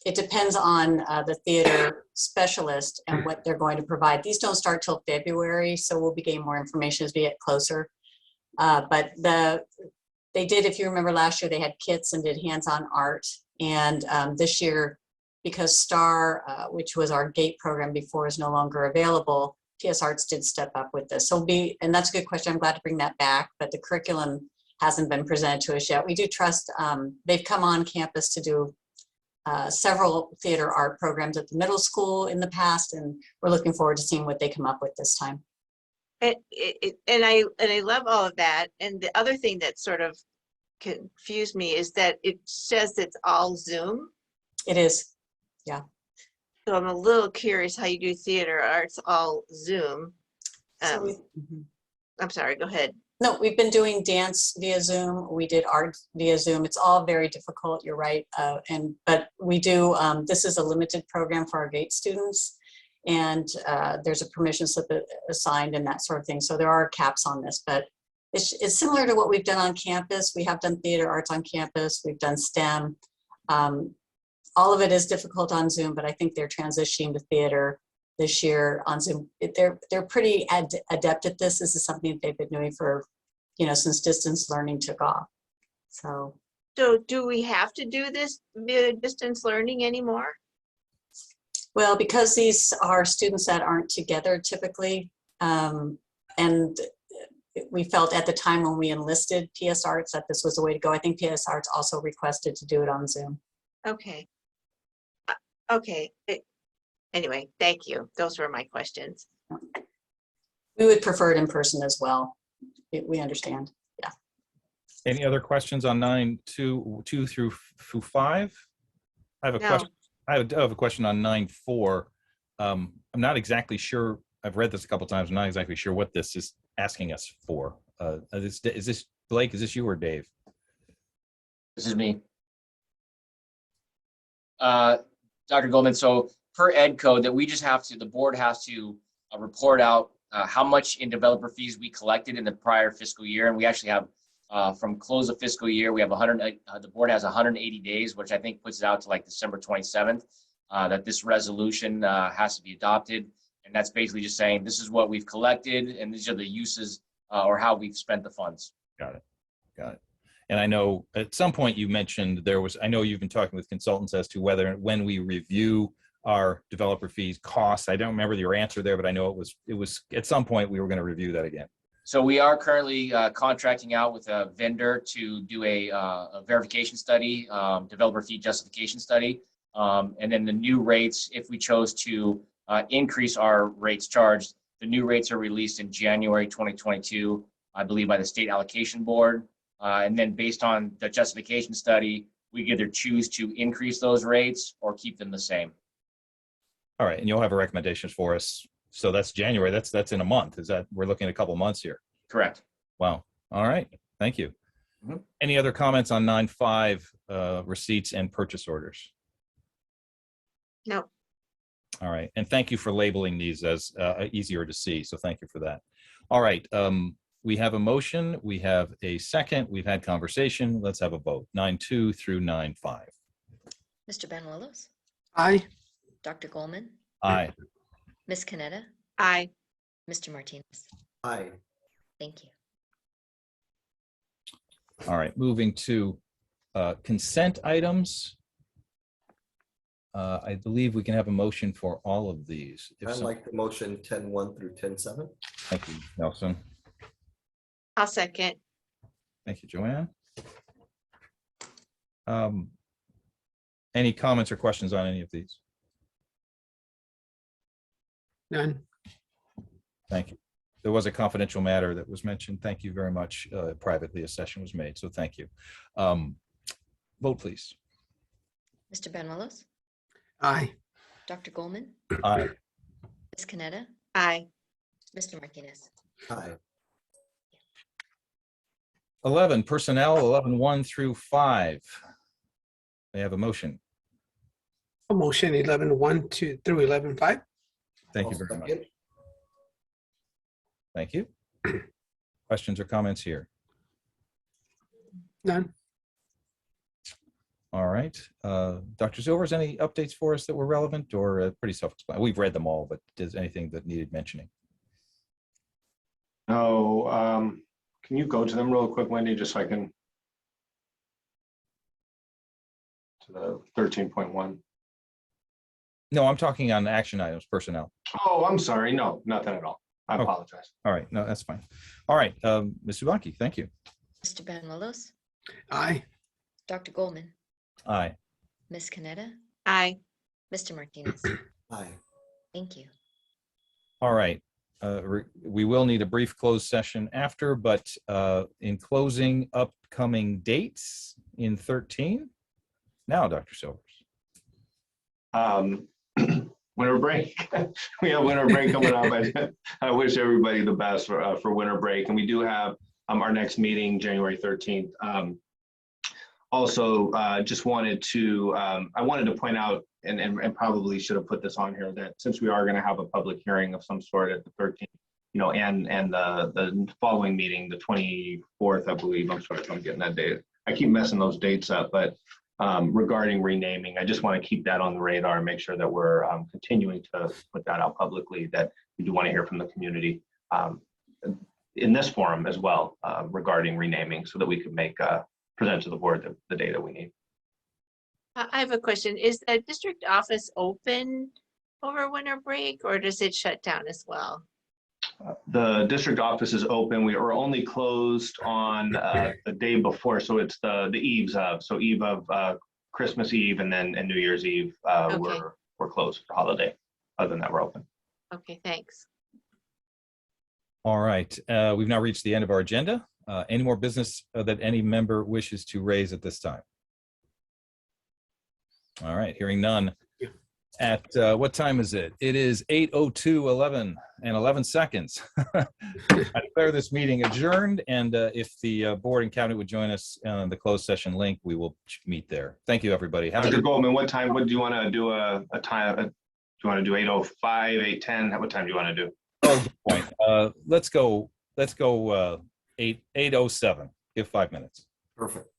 it depends on the theater specialist and what they're going to provide. These don't start till February, so we'll be getting more information as we get closer. But they did, if you remember last year, they had kits and did hands-on art. And this year, because STAR, which was our GATE program before, is no longer available. PS Arts did step up with this. So and that's a good question. I'm glad to bring that back, but the curriculum hasn't been presented to us yet. We do trust, they've come on campus to do several theater art programs at the middle school in the past, and we're looking forward to seeing what they come up with this time. And I love all of that. And the other thing that sort of confused me is that it says it's all Zoom. It is, yeah. So I'm a little curious how you do theater arts all Zoom. I'm sorry, go ahead. No, we've been doing dance via Zoom. We did art via Zoom. It's all very difficult, you're right. But we do, this is a limited program for our GATE students, and there's a permission slip assigned and that sort of thing. So there are caps on this, but it's similar to what we've done on campus. We have done theater arts on campus. We've done STEM. All of it is difficult on Zoom, but I think they're transitioning to theater this year on Zoom. They're pretty adept at this. This is something that they've been doing for, since distance learning took off. So do we have to do this via distance learning anymore? Well, because these are students that aren't together typically, and we felt at the time when we enlisted PS Arts that this was the way to go. I think PS Arts also requested to do it on Zoom. Okay. Okay. Anyway, thank you. Those were my questions. We would prefer it in person as well. We understand. Yeah. Any other questions on 9.2 through 5? I have a question. I have a question on 9.4. I'm not exactly sure. I've read this a couple times. I'm not exactly sure what this is asking us for. Is this Blake? Is this you or Dave? This is me. Dr. Goldman, so per ed code that we just have to, the board has to report out how much in developer fees we collected in the prior fiscal year. And we actually have from close of fiscal year, we have the board has 180 days, which I think puts it out to like December 27th, that this resolution has to be adopted. And that's basically just saying, this is what we've collected and these are the uses or how we've spent the funds. Got it. Got it. And I know at some point you mentioned I know you've been talking with consultants as to when we review our developer fees costs. I don't remember your answer there, but I know it was at some point we were going to review that again. So we are currently contracting out with a vendor to do a verification study, developer fee justification study. And then the new rates, if we chose to increase our rates charged, the new rates are released in January 2022, I believe by the state allocation board. And then based on the justification study, we can either choose to increase those rates or keep them the same. All right, and you'll have a recommendations for us. So that's January. That's in a month. We're looking at a couple months here? Correct. Wow. All right. Thank you. Mm-hmm. Any other comments on 9.5 receipts and purchase orders? No. All right, and thank you for labeling these as easier to see. So thank you for that. All right. We have a motion, we have a second, we've had conversation. Let's have a vote. 9.2 through 9.5. Mr. Banuelos? Aye. Dr. Goldman? Aye. Ms. Canetta? Aye. Mr. Martinez? Aye. Thank you. All right, moving to consent items. I believe we can have a motion for all of these. I'd like the motion 10.1 through 10.7. Thank you, Nelson. I'll second. Thank you, Joanne. Any comments or questions on any of these? None. Thank you. There was a confidential matter that was mentioned. Thank you very much. Privately, a session was made, so thank you. Vote, please. Mr. Banuelos? Aye. Dr. Goldman? Aye. Ms. Canetta? Aye. Mr. Martinez? Aye. 11, personnel, 11.1 through 5. May I have a motion? A motion 11.1 through 11.5. Thank you very much. Thank you. Questions or comments here? None. All right. Dr. Silvers, any updates for us that were relevant or pretty self-explanatory? We've read them all, but is anything that needed mentioning? No. Can you go to them real quick, Wendy, just so I can? To the 13.1. No, I'm talking on action items, personnel. Oh, I'm sorry. No, nothing at all. I Okay. apologize. All right, no, that's fine. All right, Ms. Subanki, thank you. Mr. Banuelos, Aye. Dr. Goldman, Aye. Ms. Canetta, Aye. Mr. Martinez. Aye. Thank you. All right. We will need a brief closed session after, but in closing, upcoming dates in 13. Now, Dr. Silvers. Winter break. We have winter break coming up. I wish everybody the best for winter break. And we do have our next meeting January 13th. Also, just wanted to, I wanted to point out, and probably should have put this on here, that since we are going to have a public hearing of some sort at the 13th, you know, and the following meeting, the 24th, I believe, I'm sorry if I'm getting that date. I keep messing those dates up, but regarding renaming, I just want to keep that on the radar and make sure that we're continuing to put that out publicly, that we do want to hear from the community in this forum as well regarding renaming, so that we can make present to the board the data we need. I have a question. Is the district office open over winter break, or does it shut down as well? The district office is open. We are only closed on the day before, so it's the eves of, so eve of Christmas Eve and New Year's Eve. Okay. We're closed for holiday. Other than that, we're open. Okay, thanks. All right, we've now reached the end of our agenda. Any more business that any member wishes to raise at this time? All right, hearing none. At what time is it? It is 8:02:11 and 11 seconds. I declare this meeting adjourned, and if the board and cabinet would join us on the closed session link, we will meet there. Thank you, everybody. Have a Dr. good. Goldman, what time? What do you want to do? A time? Do you want to do 8:05, 8:10? What time do you want to do? Oh, good point. Let's go 8:07. Give 5 minutes. Perfect.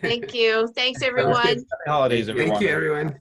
Thank you. Thanks, everyone. Happy holidays, everyone. Thank you, everyone.